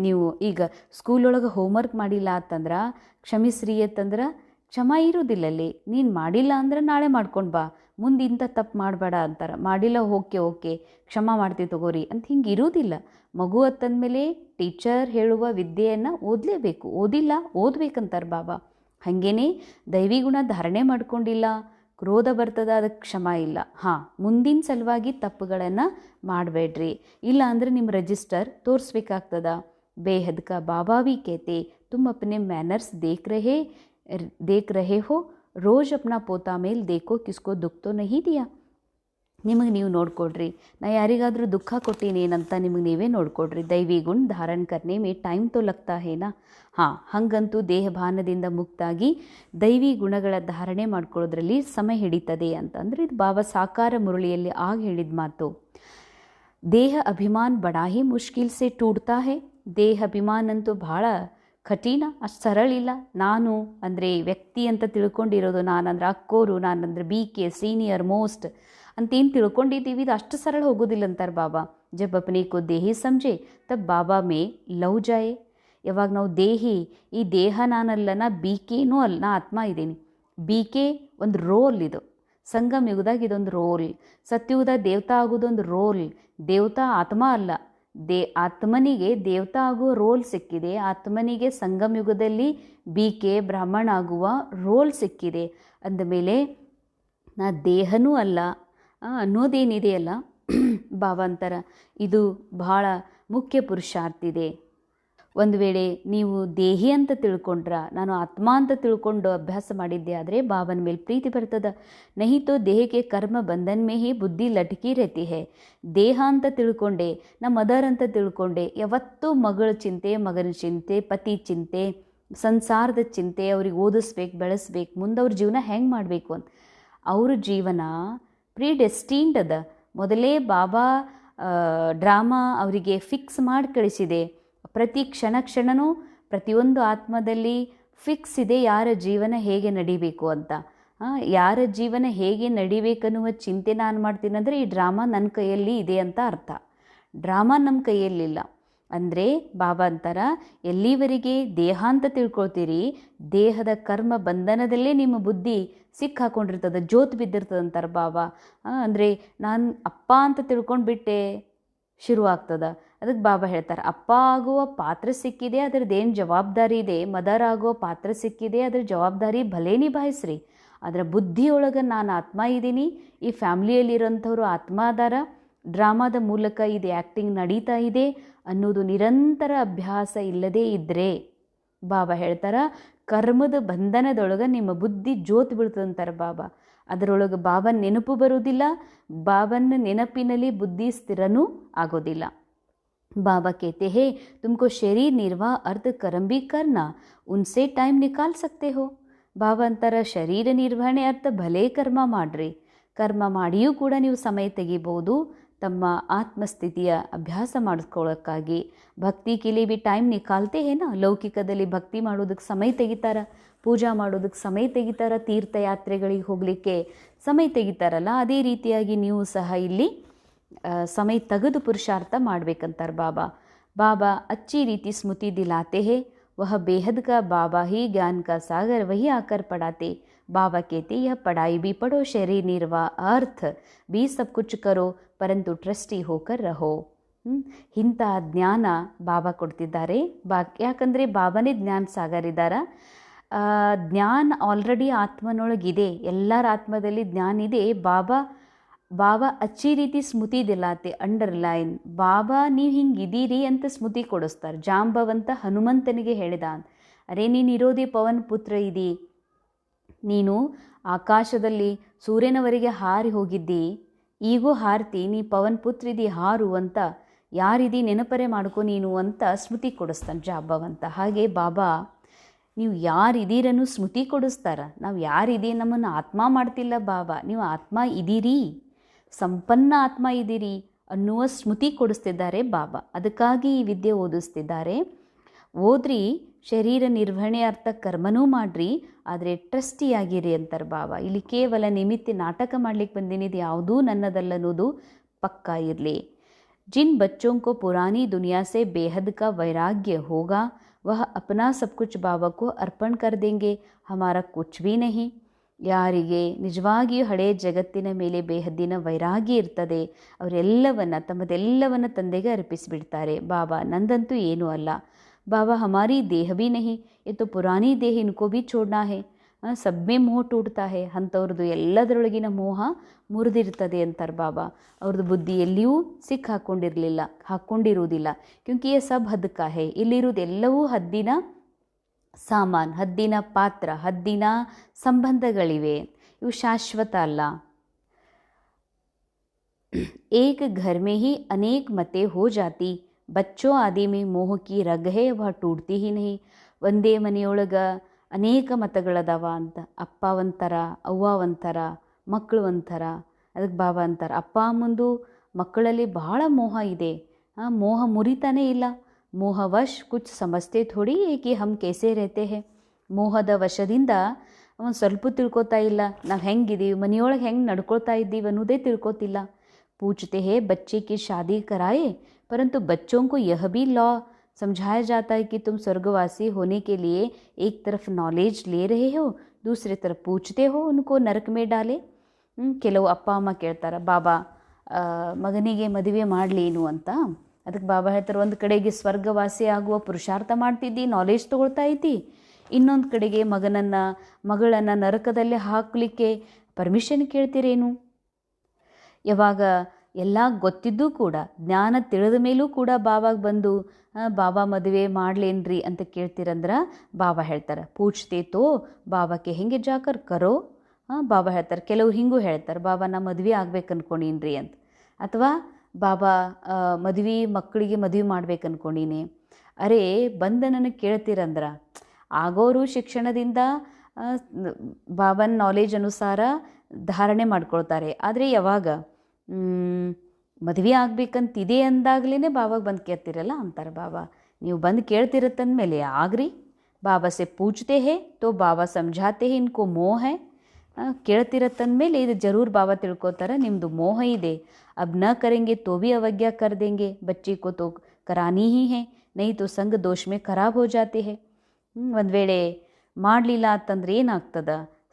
ನೀವು ಈಗ ಸ್ಕೂಲೊಳಗೆ ಹೋಮ್ವರ್ಕ್ ಮಾಡಿಲ್ಲ ಅಂತಂದ್ರೆ ಕ್ಷಮಿಸ್ರಿ ಅಂತಂದ್ರೆ ಕ್ಷಮಾ ಇರೋದಿಲ್ಲ ಅಲ್ಲಿ. ನೀನು ಮಾಡಿಲ್ಲ ಅಂದ್ರೆ ನಾಳೆ ಮಾಡ್ಕೊಂಡು ಬಾ, ಮುಂದೆ ಇಂಥ ತಪ್ಪು ಮಾಡಬೇಡ ಅಂತಾರೆ. ಮಾಡಿಲ್ಲ ಓಕೆ ಕ್ಷಮಾ ಮಾಡ್ತೀವಿ ತಗೋರಿ ಅಂತ ಹಿಂಗೆ ಇರೋದಿಲ್ಲ. ಮಗು ಅಂತಂದಮೇಲೆ ಟೀಚರ್ ಹೇಳುವ ವಿದ್ಯೆಯನ್ನು ಓದಲೇಬೇಕು, ಓದಿಲ್ಲ ಓದ್ಬೇಕಂತಾರೆ ಬಾಬಾ. ಹಾಗೇನೆ ದೈವಿ ಗುಣ ಧಾರಣೆ ಮಾಡ್ಕೊಂಡಿಲ್ಲ, ಕ್ರೋಧ ಬರ್ತದ, ಅದಕ್ಕೆ ಕ್ಷಮಾ ಇಲ್ಲ. ಮುಂದಿನ ಸಲುವಾಗಿ ತಪ್ಪುಗಳನ್ನು ಮಾಡಬೇಡ್ರಿ, ಇಲ್ಲ ಅಂದರೆ ನಿಮ್ಮ ರಿಜಿಸ್ಟರ್ ತೋರಿಸ್ಬೇಕಾಗ್ತದ. ಬೇಹದ್ ಕಾ ಬಾಬಾ ವಿ ಕೇತೆ ತುಮ್ ಅಪ್ನೆ ಮ್ಯಾನರ್ಸ್ ದೇಖ್ ರಹೆ ಹೋ, ರೋಜ್ ಅಪ್ನಾ ಪೋತಾ ಮೇಲೆ ದೇಖೋ ಕಿಸ್ಕೋ ದುಃಖ ತೋ ನಹೀ ದಿಯಾ. ನಿಮಗೆ ನೀವು ನೋಡ್ಕೊಡ್ರಿ, ನಾ ಯಾರಿಗಾದರೂ ದುಃಖ ಕೊಟ್ಟೀನಿ ಏನಂತ ನಿಮಗೆ ನೀವೇ ನೋಡ್ಕೊಡ್ರಿ. ದೈವಿ ಗುಣ ಧಾರಣ ಕರ್ನೆ ಮೇ ಟೈಮ್ ತೋ ಲಗ್ತಾ ಹೇನಾ. ಹಾಗಂತೂ ದೇಹಭಾನದಿಂದ ಮುಕ್ತಾಗಿ ದೈವಿ ಗುಣಗಳ ಧಾರಣೆ ಮಾಡ್ಕೊಳ್ಳೋದ್ರಲ್ಲಿ ಸಮಯ ಹಿಡಿತದೆ ಅಂತಂದರೆ ಇದು ಬಾಬಾ ಸಾಕಾರ ಮುರಳಿಯಲ್ಲಿ ಆಗ ಹೇಳಿದ ಮಾತು. ದೇಹ ಅಭಿಮಾನ ಬಡಾ ಹಿ ಮುಷ್ಕಿಲ್ ಸೆ ಟೂಟ್ತಾ ಹೇ. ದೇಹ ಅಭಿಮಾನ ಅಂತೂ ಭಾಳ ಕಠಿಣ, ಅಷ್ಟು ಸರಳಿಲ್ಲ. ನಾನು ಅಂದರೆ ವ್ಯಕ್ತಿ ಅಂತ ತಿಳ್ಕೊಂಡಿರೋದು, ನಾನಂದ್ರೆ ಅಕ್ಕೋರು, ನಾನಂದ್ರೆ BK ಸೀನಿಯರ್ ಮೋಸ್ಟ್ ಅಂತೇನು ತಿಳ್ಕೊಂಡಿದ್ದೀವಿ, ಇದು ಅಷ್ಟು ಸರಳ ಹೋಗೋದಿಲ್ಲ ಅಂತಾರೆ ಬಾಬಾ. ಜಬ್ ಅಪ್ನೆ ಕೋ ದೇಹಿ ಸಮझे ತಬ್ ಬಾಬಾ ಮೇ ಲವ್ ಜಾಯೆ. ಯಾವಾಗ ನಾವು ದೇಹಿ, ಈ ದೇಹ ನಾನಲ್ಲ, ನಾ BKನೂ ಅಲ್ಲ, ನಾ ಆತ್ಮ ಇದ್ದೀನಿ. BK ಒಂದು ರೋಲ್, ಇದು ಸಂಗಮ ಯುಗದಾಗ ಇದೊಂದು ರೋಲ್. ಸತ್ಯುಗದಾಗ ದೇವತಾ ಆಗೋದೊಂದು ರೋಲ್. ದೇವತಾ ಆತ್ಮ ಅಲ್ಲ, ಆತ್ಮನಿಗೆ ದೇವತಾ ಆಗುವ ರೋಲ್ ಸಿಕ್ಕಿದೆ. ಆತ್ಮನಿಗೆ ಸಂಗಮ ಯುಗದಲ್ಲಿ BK ಬ್ರಾಹ್ಮಣ ಆಗುವ ರೋಲ್ ಸಿಕ್ಕಿದೆ. ಅಂದಮೇಲೆ ನಾ ದೇಹನೂ ಅಲ್ಲ ಅನ್ನೋದೇನಿದೆಯಲ್ಲ, ಬಾಬಾ ಅಂತಾರ ಇದು ಬಹಳ ಮುಖ್ಯ ಪುರುಷಾರ್ಥ. ಒಂದು ವೇಳೆ ನೀವು ದೇಹಿ ಅಂತ ತಿಳ್ಕೊಂಡ್ರ, ನಾನು ಆತ್ಮ ಅಂತ ತಿಳ್ಕೊಂಡು ಅಭ್ಯಾಸ ಮಾಡಿದ್ದೆ ಆದರೆ ಬಾಬನ ಮೇಲೆ ಪ್ರೀತಿ ಬರ್ತದ. ನಹಿತೋ ದೇಹಕ್ಕೆ ಕರ್ಮ ಬಂಧನ್ ಮೇ ಹಿ ಬುದ್ಧಿ ಲಟ್ಕಿ रहती है. ದೇಹ ಅಂತ ತಿಳ್ಕೊಂಡೆ, ನಾ ಮದರ್ ಅಂತ ತಿಳ್ಕೊಂಡೆ, ಯಾವತ್ತೂ ಮಗಳ ಚಿಂತೆ, ಮಗನ ಚಿಂತೆ, ಪತಿ ಚಿಂತೆ, ಸಂಸಾರದ ಚಿಂತೆ, ಅವ್ರಿಗೆ ಓದಿಸ್ಬೇಕು, ಬೆಳೆಸ್ಬೇಕು, ಮುಂದೆ ಅವ್ರ ಜೀವನ ಹೆಂಗೆ ಮಾಡಬೇಕು ಅಂತ. ಅವ್ರ ಜೀವನ ಪ್ರೀಡೆಸ್ಟೀನ್ಡ್ ಅದ. ಮೊದಲೇ ಬಾಬಾ ಡ್ರಾಮಾ ಅವರಿಗೆ ಫಿಕ್ಸ್ ಮಾಡಿ ಕಳಿಸಿದೆ. ಪ್ರತಿ ಕ್ಷಣನೂ ಪ್ರತಿಯೊಂದು ಆತ್ಮದಲ್ಲಿ ಫಿಕ್ಸ್ ಇದೆ ಯಾರ ಜೀವನ ಹೇಗೆ ನಡಿಬೇಕು ಅಂತ. ಯಾರ ಜೀವನ ಹೇಗೆ ನಡಿಬೇಕನ್ನುವ ಚಿಂತೆ ನಾನು ಮಾಡ್ತೀನಿ ಅಂದರೆ ಈ ಡ್ರಾಮಾ ನನ್ನ ಕೈಯಲ್ಲಿ ಇದೆ ಅಂತ ಅರ್ಥ. ಡ್ರಾಮಾ ನಮ್ಮ ಕೈಯಲ್ಲಿಲ್ಲ. ಅಂದರೆ ಬಾಬಾ ಅಂತಾರ ಎಲ್ಲಿವರೆಗೆ ದೇಹ ಅಂತ ತಿಳ್ಕೊಳ್ತೀರಿ, ದೇಹದ ಕರ್ಮ ಬಂಧನದಲ್ಲೇ ನಿಮ್ಮ ಬುದ್ಧಿ ಸಿಕ್ಕಾಕೊಂಡಿರ್ತದೆ, ಜೋತ್ ಬಿದ್ದಿರ್ತದಂತಾರೆ ಬಾಬಾ. ಅಂದರೆ ನಾನು ಅಪ್ಪ ಅಂತ ತಿಳ್ಕೊಂಡು ಬಿಟ್ಟೆ ಶುರುವಾಗ್ತದ. ಅದಕ್ಕೆ ಬಾಬಾ ಹೇಳ್ತಾರೆ ಅಪ್ಪ ಆಗುವ ಪಾತ್ರ ಸಿಕ್ಕಿದೆ, ಅದರದ್ದೇನು ಜವಾಬ್ದಾರಿ ಇದೆ. ಮದರ್ ಆಗುವ ಪಾತ್ರ ಸಿಕ್ಕಿದೆ, ಅದರ ಜವಾಬ್ದಾರಿ ಭಲೇ ನಿಭಾಯಿಸ್ರಿ. ಅದರ ಬುದ್ಧಿಯೊಳಗೆ ನಾನು ಆತ್ಮ ಇದ್ದೀನಿ, ಈ ಫ್ಯಾಮ್ಲಿಯಲ್ಲಿರೋಂಥವ್ರು ಆತ್ಮ ಅದಾರ, ಡ್ರಾಮಾದ ಮೂಲಕ ಇದು ಆ್ಯಕ್ಟಿಂಗ್ ನಡೀತಾ ಇದೆ ಅನ್ನೋದು ನಿರಂತರ ಅಭ್ಯಾಸ ಇಲ್ಲದೇ ಇದ್ದರೆ ಬಾಬಾ ಹೇಳ್ತಾರೆ ಕರ್ಮದ ಬಂಧನದೊಳಗೆ ನಿಮ್ಮ ಬುದ್ಧಿ ಜೋತ್ ಬೀಳ್ತದಂತಾರೆ ಬಾಬಾ. ಅದರೊಳಗೆ ಬಾಬನ ನೆನಪು ಬರೋದಿಲ್ಲ, ಬಾಬನ ನೆನಪಿನಲ್ಲಿ ಬುದ್ಧಿ ಸ್ಥಿರನೂ ಆಗೋದಿಲ್ಲ. बाबा कहते हैं तुमको शरीर निर्वाह अर्थ कर्म भी करना, उनसे टाइम निकाल सकते हो. ಬಾಬಾ ಅಂತಾರ ಶರೀರ ನಿರ್ವಹಣೆ ಅರ್ಥ ಭಲೇ ಕರ್ಮ ಮಾಡ್ರಿ, ಕರ್ಮ ಮಾಡಿಯೂ ಕೂಡ ನೀವು ಸಮಯ ತೆಗಿಬೋದು ತಮ್ಮ ಆತ್ಮಸ್ಥಿತಿಯ ಅಭ್ಯಾಸ ಮಾಡಿಸ್ಕೊಳ್ಳೋಕ್ಕಾಗಿ. ಭಕ್ತಿ ಕಿಲಿ ಬಿ ಟೈಮ್ ನಿಕಾಲ್ತೆ ಏನೋ, ಲೌಕಿಕದಲ್ಲಿ ಭಕ್ತಿ ಮಾಡೋದಕ್ಕೆ ಸಮಯ ತೆಗಿತಾರ, ಪೂಜಾ ಮಾಡೋದಕ್ಕೆ ಸಮಯ ತೆಗಿತಾರ, ತೀರ್ಥಯಾತ್ರೆಗಳಿಗೆ ಹೋಗಲಿಕ್ಕೆ ಸಮಯ ತೆಗಿತಾರಲ್ಲ, ಅದೇ ರೀತಿಯಾಗಿ ನೀವು ಸಹ ಇಲ್ಲಿ ಸಮಯ ತೆಗೆದು ಪುರುಷಾರ್ಥ ಮಾಡ್ಬೇಕಂತಾರೆ ಬಾಬಾ. ಬಾಬಾ अच्छी रीति स्मृति दिलाते हैं, वह बेहद का बाबा ही ज्ञान का सागर वही आकर पढ़ाते. बाबा कहते यह पढ़ाई भी पढ़ो, शरीर निर्वाह अर्थ भी सब कुछ करो, परंतु ट्रस्टी होकर रहो. ಇಂತಹ ಜ್ಞಾನ ಬಾಬಾ ಕೊಡ್ತಿದ್ದಾರೆ. ಯಾಕಂದರೆ ಬಾಬಾನೇ ಜ್ಞಾನ ಸಾಗರ್ ಇದ್ದಾರೆ. ಜ್ಞಾನ ಆಲ್ರೆಡಿ ಆತ್ಮನೊಳಗಿದೆ, ಎಲ್ಲರ ಆತ್ಮದಲ್ಲಿ ಜ್ಞಾನ ಇದೆ. ಬಾಬಾ ಅಚ್ಚಿ ರೀತಿ ಸ್ಮೃತಿ ದಿಲಾತೆ, ಅಂಡರ್ಲೈನ್. ಬಾಬಾ ನೀವು ಹಿಂಗಿದ್ದೀರಿ ಅಂತ ಸ್ಮೃತಿ ಕೊಡಿಸ್ತಾರೆ. ಜಾಂಬವಂತ ಹನುಮಂತನಿಗೆ ಹೇಳಿದ, ಅರೆ ನೀನು ಇರೋದೇ ಪವನ್ ಪುತ್ರ ಇದಿ, ನೀನು ಆಕಾಶದಲ್ಲಿ ಸೂರ್ಯನವರೆಗೆ ಹಾರಿ ಹೋಗಿದ್ದಿ, ಈಗೂ ಹಾರ್ತಿ, ನೀ ಪವನ್ ಪುತ್ರ ಇದಿ, ಹಾರು ಅಂತ ಯಾರಿದಿ ನೆನಪರೆ ಮಾಡ್ಕೊ ನೀನು ಅಂತ ಸ್ಮೃತಿ ಕೊಡಿಸ್ತಾನೆ ಜಾಂಬವಂತ. ಹಾಗೆ ಬಾಬಾ ನೀವು ಯಾರಿದ್ದೀರನ್ನು ಸ್ಮೃತಿ ಕೊಡಿಸ್ತಾರ. ನಾವು ಯಾರಿದ್ದೀವಿ ನಮ್ಮನ್ನು ಆತ್ಮ ಮಾಡ್ತಿಲ್ಲ ಬಾಬಾ, ನೀವು ಆತ್ಮ ಇದ್ದೀರಿ, ಸಂಪನ್ನ ಆತ್ಮ ಇದ್ದೀರಿ ಅನ್ನುವ ಸ್ಮೃತಿ ಕೊಡಿಸ್ತಿದ್ದಾರೆ ಬಾಬಾ. ಅದಕ್ಕಾಗಿ ಈ ವಿದ್ಯೆ ಓದಿಸ್ತಿದ್ದಾರೆ. ಓದ್ರಿ, ಶರೀರ ನಿರ್ವಹಣೆ ಅರ್ಥ ಕರ್ಮನೂ ಮಾಡ್ರಿ, ಆದರೆ ಟ್ರಸ್ಟಿಯಾಗಿರಿ ಅಂತಾರೆ ಬಾಬಾ. ಇಲ್ಲಿ ಕೇವಲ ನಿಮಿತ್ತ ನಾಟಕ ಮಾಡ್ಲಿಕ್ಕೆ ಬಂದಿನಿದು ಯಾವುದೂ ನನ್ನದಲ್ಲ ಅನ್ನೋದು ಪಕ್ಕಾ ಇರಲಿ. जिन बच्चों को पुरानी दुनिया से बेहद का वैराग्य होगा वह अपना सब कुछ बाबा को अर्पण कर देंगे, हमारा कुछ भी नहीं. ಯಾರಿಗೆ ನಿಜವಾಗಿಯೂ ಹಳೆಯ ಜಗತ್ತಿನ ಮೇಲೆ ಬೇಹದ್ದಿನ ವೈರಾಗ್ಯ ಇರ್ತದೆ ಅವರೆಲ್ಲವನ್ನ ತಮ್ಮದೆಲ್ಲವನ್ನ ತಂದೆಗೆ ಅರ್ಪಿಸಿಬಿಡ್ತಾರೆ. ಬಾಬಾ ನಂದಂತೂ ಏನೂ ಅಲ್ಲ, ಬಾಬಾ ಹಮಾರಿ ದೇಹ ಭೀ ನಹಿ, ये तो पुरानी देह इनको भी छोड़ना है, सब में ಮೋಹ ಟೂಟ್ತಾ ಹೇ. ಅಂಥವ್ರದ್ದು ಎಲ್ಲದರೊಳಗಿನ ಮೋಹ ಮುರಿದಿರ್ತದೆ ಅಂತಾರೆ ಬಾಬಾ. ಅವ್ರದ್ದು ಬುದ್ಧಿ ಎಲ್ಲಿಯೂ ಹಾಕ್ಕೊಂಡಿರುವುದಿಲ್ಲ. ಕ್ಯೂಂಕಿ ಯೇ ಸಬ್ ಹದ್ ಕಾ ಹೇ, ಇಲ್ಲಿರುವುದೆಲ್ಲವೂ ಹದ್ದಿನ ಸಾಮಾನ್, ಹದ್ದಿನ ಪಾತ್ರ, ಹದ್ದಿನ ಸಂಬಂಧಗಳಿವೆ, ಇವು ಶಾಶ್ವತ ಅಲ್ಲ. एक घर में ही अनेक मतें हो जाती, बच्चों आदि में मोह की रग है वह टूटती ही नहीं. ಒಂದೇ ಮನೆಯೊಳಗೆ ಅನೇಕ ಮತಗಳದಾವ ಅಂತ, ಅಪ್ಪ ಒಂಥರ, ಅವ್ವ ಒಂಥರ, ಮಕ್ಕಳು ಒಂಥರ. ಅದಕ್ಕೆ ಬಾಬಾ ಅಂತಾರೆ, ಅಪ್ಪ ಅಮ್ಮಂದು ಮಕ್ಕಳಲ್ಲಿ ಬಹಳ ಮೋಹ ಇದೆ, ಮೋಹ ಮುರಿತಾನೇ ಇಲ್ಲ. ಮೋಹವಶ್ ಕುಚ್ ಸಮಸ್ತೆ ಥೋಡಿ ಏಕೆ ಹಮ್ ಕೇಸೆ ರೇತೆ ಹೇ. ಮೋಹದ ವಶದಿಂದ ಅವನು ಸ್ವಲ್ಪ ತಿಳ್ಕೊತಾ ಇಲ್ಲ, ನಾವು ಹೆಂಗಿದ್ದೀವಿ, ಮನೆಯೊಳಗೆ ಹೆಂಗೆ ನಡ್ಕೊಳ್ತಾ ಇದ್ದೀವಿ ಅನ್ನೋದೇ ತಿಳ್ಕೊತಿಲ್ಲ. पूछते हैं बच्चे की शादी कराए, परंतु बच्चों को यह भी लॉ समझाया जाता है कि तुम स्वर्गवासी होने के लिए एक तरफ नॉलेज ले रहे हो, दूसरी तरफ पूछते हो उनको नरक में डाले. ಕೆಲವು ಅಪ್ಪ ಅಮ್ಮ ಕೇಳ್ತಾರೆ, ಬಾಬಾ ಮಗನಿಗೆ ಮದುವೆ ಮಾಡಲೇನು ಅಂತ. ಅದಕ್ಕೆ ಬಾಬಾ ಹೇಳ್ತಾರೆ, ಒಂದು ಕಡೆಗೆ ಸ್ವರ್ಗವಾಸಿ ಆಗುವ ಪುರುಷಾರ್ಥ ಮಾಡ್ತಿದ್ದಿ, ನಾಲೆಜ್ ತೊಗೊಳ್ತಾ ಇದ್ದಿ, ಇನ್ನೊಂದು ಕಡೆಗೆ ಮಗಳನ್ನು ನರಕದಲ್ಲಿ ಹಾಕಲಿಕ್ಕೆ ಪರ್ಮಿಷನ್ ಕೇಳ್ತೀರೇನು. ಯಾವಾಗ ಎಲ್ಲ ಗೊತ್ತಿದ್ದೂ ಕೂಡ, ಜ್ಞಾನ ತಿಳಿದ ಮೇಲೂ ಕೂಡ ಬಾಬಾಗೆ ಬಂದು ಬಾಬಾ ಮದುವೆ ಮಾಡಲೇನ್ರಿ ಅಂತ ಕೇಳ್ತೀರಂದ್ರೆ ಬಾಬಾ ಹೇಳ್ತಾರೆ, ಪೂಚ್ತೆ ತೋ ಬಾಬಾಕ್ಕೆ ಹೆಂಗೆ ಜಾಕರ್ ಕರೋ. ಬಾಬಾ ಹೇಳ್ತಾರೆ, ಕೆಲವ್ರು ಹಿಂಗೂ ಹೇಳ್ತಾರೆ, ಬಾಬಾ ನಾ ಮದುವೆ ಆಗ್ಬೇಕು ಅನ್ಕೊಂಡೀನ್ರಿ ಅಂತ. ಅಥವಾ ಬಾಬಾ ಮಕ್ಕಳಿಗೆ ಮದುವೆ ಮಾಡ್ಬೇಕು ಅನ್ಕೊಂಡೀನಿ. ಅರೆ ಬಂದ ನನಗೆ ಕೇಳ್ತೀರಂದ್ರೆ ಆಗೋರು ಶಿಕ್ಷಣದಿಂದ ಬಾಬನ ನಾಲೆಜ್ ಅನುಸಾರ ಧಾರಣೆ ಮಾಡ್ಕೊಳ್ತಾರೆ. ಆದರೆ ಯಾವಾಗ ಮದುವೆ ಆಗ್ಬೇಕಂತಿದೆ ಅಂದಾಗಲೇ ಬಾಬಾಗೆ ಬಂದು ಕೇಳ್ತಿರಲ್ಲ ಅಂತಾರೆ ಬಾಬಾ. ನೀವು ಬಂದು ಕೇಳ್ತಿರತ್ತಂದಮೇಲೆ ಆಗ್ರಿ, ಬಾಬಾ ಸೆ ಪೂಚ್ತೆ ಹೇ ತೋ ಬಾಬಾ ಸಮझाते हैं इनको मोह है. ಕೇಳ್ತಿರತ್ತಂದಮೇಲೆ ಇದು ಜರೂರ್ ಬಾಬಾ ತಿಳ್ಕೊತಾರೆ, ನಿಮ್ಮದು ಮೋಹ ಇದೆ. अब न करेंगे तो भी अवज्ञा कर देंगे, बच्चे को तो करानी ही है, नहीं तो संग दोष में खराब हो जाते हैं. ಒಂದು ವೇಳೆ ಮಾಡಲಿಲ್ಲ ಅಂತಂದ್ರೆ ಏನಾಗ್ತದ,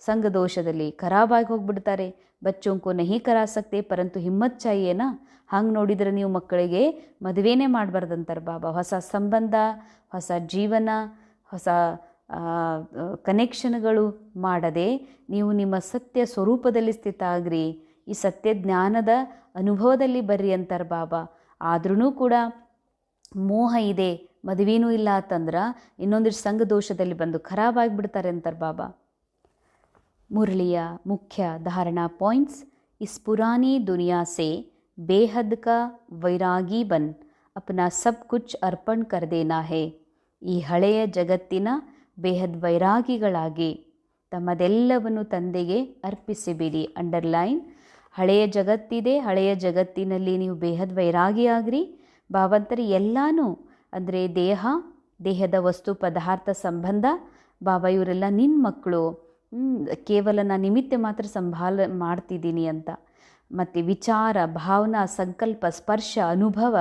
ಸಂಘ ದೋಷದಲ್ಲಿ ಖರಾಬಾಗಿ ಹೋಗ್ಬಿಡ್ತಾರೆ. ಬಚ್ಚೋಂಕು ನಹಿ ಕರಾ ಸಕ್ತೆ ಪರಂತು ಹಿಮ್ಮತ್ ಚಾಹಿಯೇನಾ. ಹಂಗೆ ನೋಡಿದರೆ ನೀವು ಮಕ್ಕಳಿಗೆ ಮದುವೆನೇ ಮಾಡಬಾರ್ದಂತಾರೆ ಬಾಬಾ. ಹೊಸ ಸಂಬಂಧ, ಹೊಸ ಜೀವನ, ಹೊಸ ಕನೆಕ್ಷನ್ಗಳು ಮಾಡದೆ ನೀವು ನಿಮ್ಮ ಸತ್ಯ ಸ್ವರೂಪದಲ್ಲಿ ಸ್ಥಿತ ಆಗ್ರಿ, ಈ ಸತ್ಯ ಜ್ಞಾನದ ಅನುಭವದಲ್ಲಿ ಬರ್ರಿ ಅಂತಾರೆ ಬಾಬಾ. ಆದ್ರೂ ಕೂಡ ಮೋಹ ಇದೆ, ಮದುವೆನೂ ಇಲ್ಲ ಅಂತಂದ್ರೆ ಇನ್ನೊಂದಿಷ್ಟು ಸಂಘ ದೋಷದಲ್ಲಿ ಬಂದು ಖರಾಬಾಗಿಬಿಡ್ತಾರೆ ಅಂತಾರೆ ಬಾಬಾ. मुरलिया मुख्य धारणा पॉइंट्स. इस पुरानी दुनिया से बेहद का वैरागी बन अपना सब कुछ अर्पण कर देना है. ಈ ಹಳೆಯ ಜಗತ್ತಿನ ಬೇಹದ್ ವೈರಾಗಿಗಳಾಗಿ ತಮ್ಮದೆಲ್ಲವನ್ನು ತಂದೆಗೆ ಅರ್ಪಿಸಿಬಿಡಿ. ಅಂಡರ್ಲೈನ್, ಹಳೆಯ ಜಗತ್ತಿದೆ, ಹಳೆಯ ಜಗತ್ತಿನಲ್ಲಿ ನೀವು ಬೇಹದ್ ವೈರಾಗಿಯಾಗ್ರಿ. ಬಾಬಂತರಿ ಎಲ್ಲಾನು ಅಂದರೆ ದೇಹದ ವಸ್ತು ಪದಾರ್ಥ ಸಂಬಂಧ, ಬಾಬಾ ಇವರೆಲ್ಲ ನಿನ್ನ ಮಕ್ಕಳು, ಕೇವಲ ನಾನು ನಿಮಿತ್ತ ಮಾತ್ರ ಸಂಭಾಲ ಮಾಡ್ತಿದ್ದೀನಿ ಅಂತ. ಮತ್ತು ವಿಚಾರ, ಭಾವನಾ, ಸಂಕಲ್ಪ, ಸ್ಪರ್ಶ, ಅನುಭವ,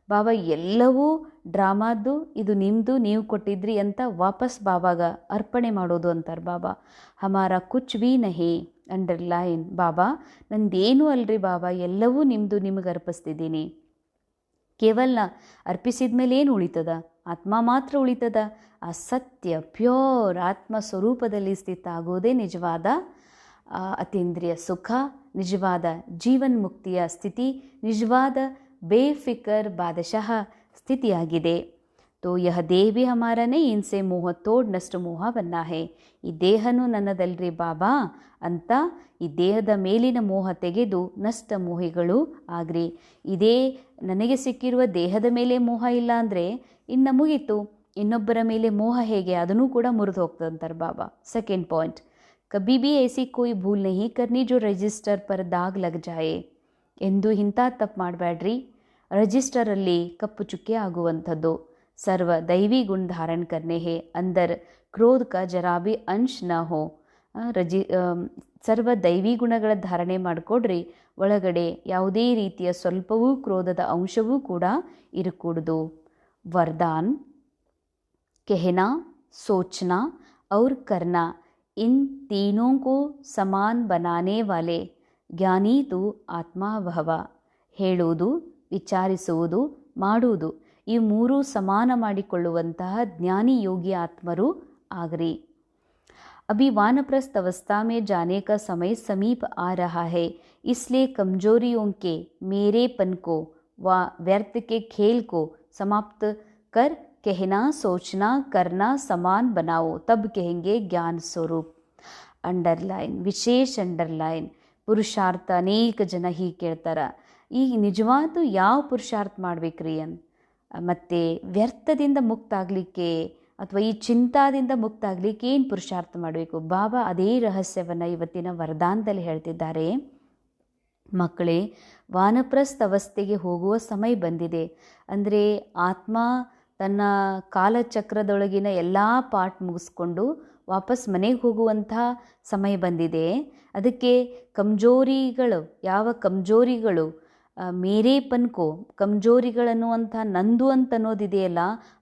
ಬಾಬಾ ಎಲ್ಲವೂ ಡ್ರಾಮಾದ್ದು, ಇದು ನಿಮ್ಮದು, ನೀವು ಕೊಟ್ಟಿದ್ರಿ ಅಂತ ವಾಪಸ್ ಬಾಬಾಗ ಅರ್ಪಣೆ ಮಾಡೋದು ಅಂತಾರೆ ಬಾಬಾ. ಹಮಾರ ಕುಚ್ ಭೀ ನಹಿ. ಅಂಡರ್ಲೈನ್, ಬಾಬಾ ನಂದೇನೂ ಅಲ್ರಿ ಬಾಬಾ, ಎಲ್ಲವೂ ನಿಮ್ಮದು, ನಿಮಗೆ ಅರ್ಪಿಸ್ತಿದ್ದೀನಿ. ಕೇವಲ ಅರ್ಪಿಸಿದ ಮೇಲೆ ಏನು ಉಳಿತದ? ಆತ್ಮ ಮಾತ್ರ ಉಳಿತದ. ಆ ಸತ್ಯ ಪ್ಯೂರ್ ಆತ್ಮ ಸ್ವರೂಪದಲ್ಲಿ ಸ್ಥಿತ ಆಗೋದೇ ನಿಜವಾದ ಅತೀಂದ್ರಿಯ ಸುಖ, ನಿಜವಾದ ಜೀವನ್ಮುಕ್ತಿಯ ಸ್ಥಿತಿ, ನಿಜವಾದ ಬೇಫಿಕರ್ ಬಾದಶಃ ಸ್ಥಿತಿಯಾಗಿದೆ. तो यह देह भी हमारा नहीं, इनसे मोह तोड़ नष्ट मोह बन्ना है. ಈ ದೇಹನೂ ನನ್ನದಲ್ರಿ ಬಾಬಾ ಅಂತ ಈ ದೇಹದ ಮೇಲಿನ ಮೋಹ ತೆಗೆದು ನಷ್ಟ ಮೋಹಿಗಳು ಆಗ್ರಿ. ಇದೇ ನನಗೆ ಸಿಕ್ಕಿರುವ ದೇಹದ ಮೇಲೆ ಮೋಹ ಇಲ್ಲ ಅಂದರೆ ಇನ್ನು ಮುಗೀತು, ಇನ್ನೊಬ್ಬರ ಮೇಲೆ ಮೋಹ ಹೇಗೆ? ಅದನ್ನೂ ಕೂಡ ಮುರಿದು ಹೋಗ್ತದಂತಾರೆ ಬಾಬಾ. ಸೆಕೆಂಡ್ ಪಾಯಿಂಟ್, ಕभी भी ऐसी कोई भूल नहीं करनी जो रजिस्टर पर दाग लग जाए. ಎಂದು ಇಂಥ ತಪ್ಪು ಮಾಡಬೇಡ್ರಿ, ರಜಿಸ್ಟರಲ್ಲಿ ಕಪ್ಪು ಚುಕ್ಕೆ ಆಗುವಂಥದ್ದು. सर्व दैवी गुण धारण करने हैं, अंदर क्रोध का जरा भी अंश न हो. ಸರ್ವ ದೈವಿ ಗುಣಗಳ ಧಾರಣೆ ಮಾಡಿಕೊಡ್ರಿ, ಒಳಗಡೆ ಯಾವುದೇ ರೀತಿಯ ಸ್ವಲ್ಪವೂ ಕ್ರೋಧದ ಅಂಶವೂ ಕೂಡ ಇರಕೂಡದು. वरदान, कहना, सोचना और करना, इन तीनों को समान बनाने वाले ज्ञानी तो आत्मा भव. ಹೇಳುವುದು, ವಿಚಾರಿಸುವುದು, ಮಾಡುವುದು ಈ ಮೂರೂ ಸಮಾನ ಮಾಡಿಕೊಳ್ಳುವಂತಹ ಜ್ಞಾನಿ ಯೋಗಿ ಆತ್ಮರು ಆಗ್ರಿ. अभी वानप्रस्थ अवस्था में जाने का समय समीप आ रहा है, इसलिए कमजोरियों के मेरेपन को व व्यर्थ के खेल को समाप्त कर कहना, सोचना, करना समान बनाओ, तब कहेंगे ज्ञान स्वरूप. अंडरलाइन, विशेष अंडरलाइन. ಪುರುಷಾರ್ಥ ಅನೇಕ ಜನ ಹೀಗೆ ಕೇಳ್ತಾರ, ಈಗ ನಿಜವಾದ ಯಾವ ಪುರುಷಾರ್ಥ ಮಾಡ್ಬೇಕ್ರಿ ಮತ್ತು ವ್ಯರ್ಥದಿಂದ ಮುಕ್ತ ಆಗಲಿಕ್ಕೆ ಅಥವಾ ಈ ಚಿಂತಾದಿಂದ ಮುಕ್ತ ಆಗಲಿಕ್ಕೆ ಏನು ಪುರುಷಾರ್ಥ ಮಾಡಬೇಕು? ಬಾಬಾ ಅದೇ ರಹಸ್ಯವನ್ನು ಇವತ್ತಿನ ವರದಾನದಲ್ಲಿ ಹೇಳ್ತಿದ್ದಾರೆ. ಮಕ್ಕಳೇ, ವಾನಪ್ರಸ್ಥ ಅವಸ್ಥೆಗೆ ಹೋಗುವ ಸಮಯ ಬಂದಿದೆ. ಅಂದರೆ ಆತ್ಮ ತನ್ನ ಕಾಲಚಕ್ರದೊಳಗಿನ ಎಲ್ಲ ಪಾಠ ಮುಗಿಸ್ಕೊಂಡು ವಾಪಸ್ ಮನೆಗೆ ಹೋಗುವಂಥ ಸಮಯ ಬಂದಿದೆ. ಅದಕ್ಕೆ ಕಮ್ಜೋರಿಗಳು, ಯಾವ ಕಮ್ಜೋರಿಗಳು ಮೇರೇಪನ್ಕೋ, ಕಮ್ಜೋರಿಗಳನ್ನುವಂಥ ನಂದು ಅಂತ ಅನ್ನೋದಿದೆಯಲ್ಲ,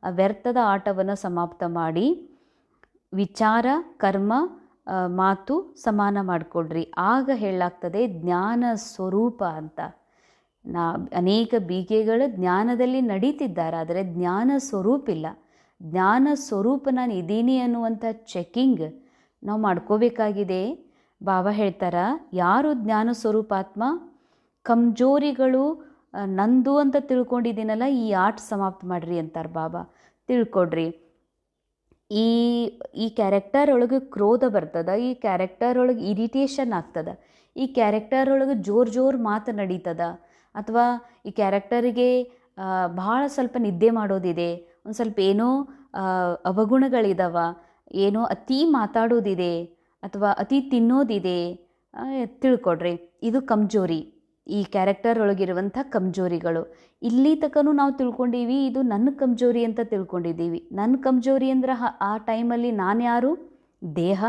ಆ ವ್ಯರ್ಥದ ಆಟವನ್ನು ಸಮಾಪ್ತ ಮಾಡಿ ವಿಚಾರ, ಕರ್ಮ, ಮಾತು ಸಮಾನ ಮಾಡಿಕೊಡ್ರಿ. ಆಗ ಹೇಳಲಾಗ್ತದೆ ಜ್ಞಾನ ಸ್ವರೂಪ ಅಂತ. ಅನೇಕ ಬೀಗೆಗಳು ಜ್ಞಾನದಲ್ಲಿ ನಡೀತಿದ್ದಾರೆ, ಆದರೆ ಜ್ಞಾನ ಸ್ವರೂಪ ಇಲ್ಲ. ಜ್ಞಾನ ಸ್ವರೂಪ ನಾನು ಇದ್ದೀನಿ ಅನ್ನುವಂಥ ಚೆಕ್ಕಿಂಗ್ ನಾವು ಮಾಡ್ಕೋಬೇಕಾಗಿದೆ. ಬಾಬಾ ಹೇಳ್ತಾರ, ಯಾರು ಜ್ಞಾನ ಸ್ವರೂಪಾತ್ಮ? ಕಮ್ಜೋರಿಗಳು ನಂದು ಅಂತ ತಿಳ್ಕೊಂಡಿದ್ದೀನಲ್ಲ, ಈ ಆಟ ಸಮಾಪ್ತ ಮಾಡ್ರಿ ಅಂತಾರೆ ಬಾಬಾ. ತಿಳ್ಕೊಡ್ರಿ, ಈ ಕ್ಯಾರೆಕ್ಟರ್ ಒಳಗೆ ಕ್ರೋಧ ಬರ್ತದ, ಈ ಕ್ಯಾರೆಕ್ಟರ್ ಒಳಗೆ ಇರಿಟೇಷನ್ ಆಗ್ತದ, ಈ ಕ್ಯಾರೆಕ್ಟರ್ ಒಳಗೆ ಜೋರು ಮಾತು ನಡೀತದ, ಅಥವಾ ಈ ಕ್ಯಾರೆಕ್ಟರಿಗೆ ಭಾಳ ಸ್ವಲ್ಪ ನಿದ್ದೆ ಮಾಡೋದಿದೆ, ಒಂದು ಸ್ವಲ್ಪ ಏನೋ ಅವಗುಣಗಳಿದಾವ, ಏನೋ ಅತಿ ಮಾತಾಡೋದಿದೆ ಅಥವಾ ಅತಿ ತಿನ್ನೋದಿದೆ, ತಿಳ್ಕೊಡ್ರಿ. ಇದು ಕಮ್ಜೋರಿ, ಈ ಕ್ಯಾರೆಕ್ಟರ್ ಒಳಗಿರುವಂಥ ಕಮ್ಜೋರಿಗಳು. ಇಲ್ಲಿ ತನಕನೂ ನಾವು ತಿಳ್ಕೊಂಡೀವಿ ಇದು ನನ್ನ ಕಮ್ಜೋರಿ ಅಂತ ತಿಳ್ಕೊಂಡಿದ್ದೀವಿ. ನನ್ನ ಕಮ್ಜೋರಿ ಅಂದ್ರೆ ಆ ಟೈಮಲ್ಲಿ ನಾನು ಯಾರು? ದೇಹ.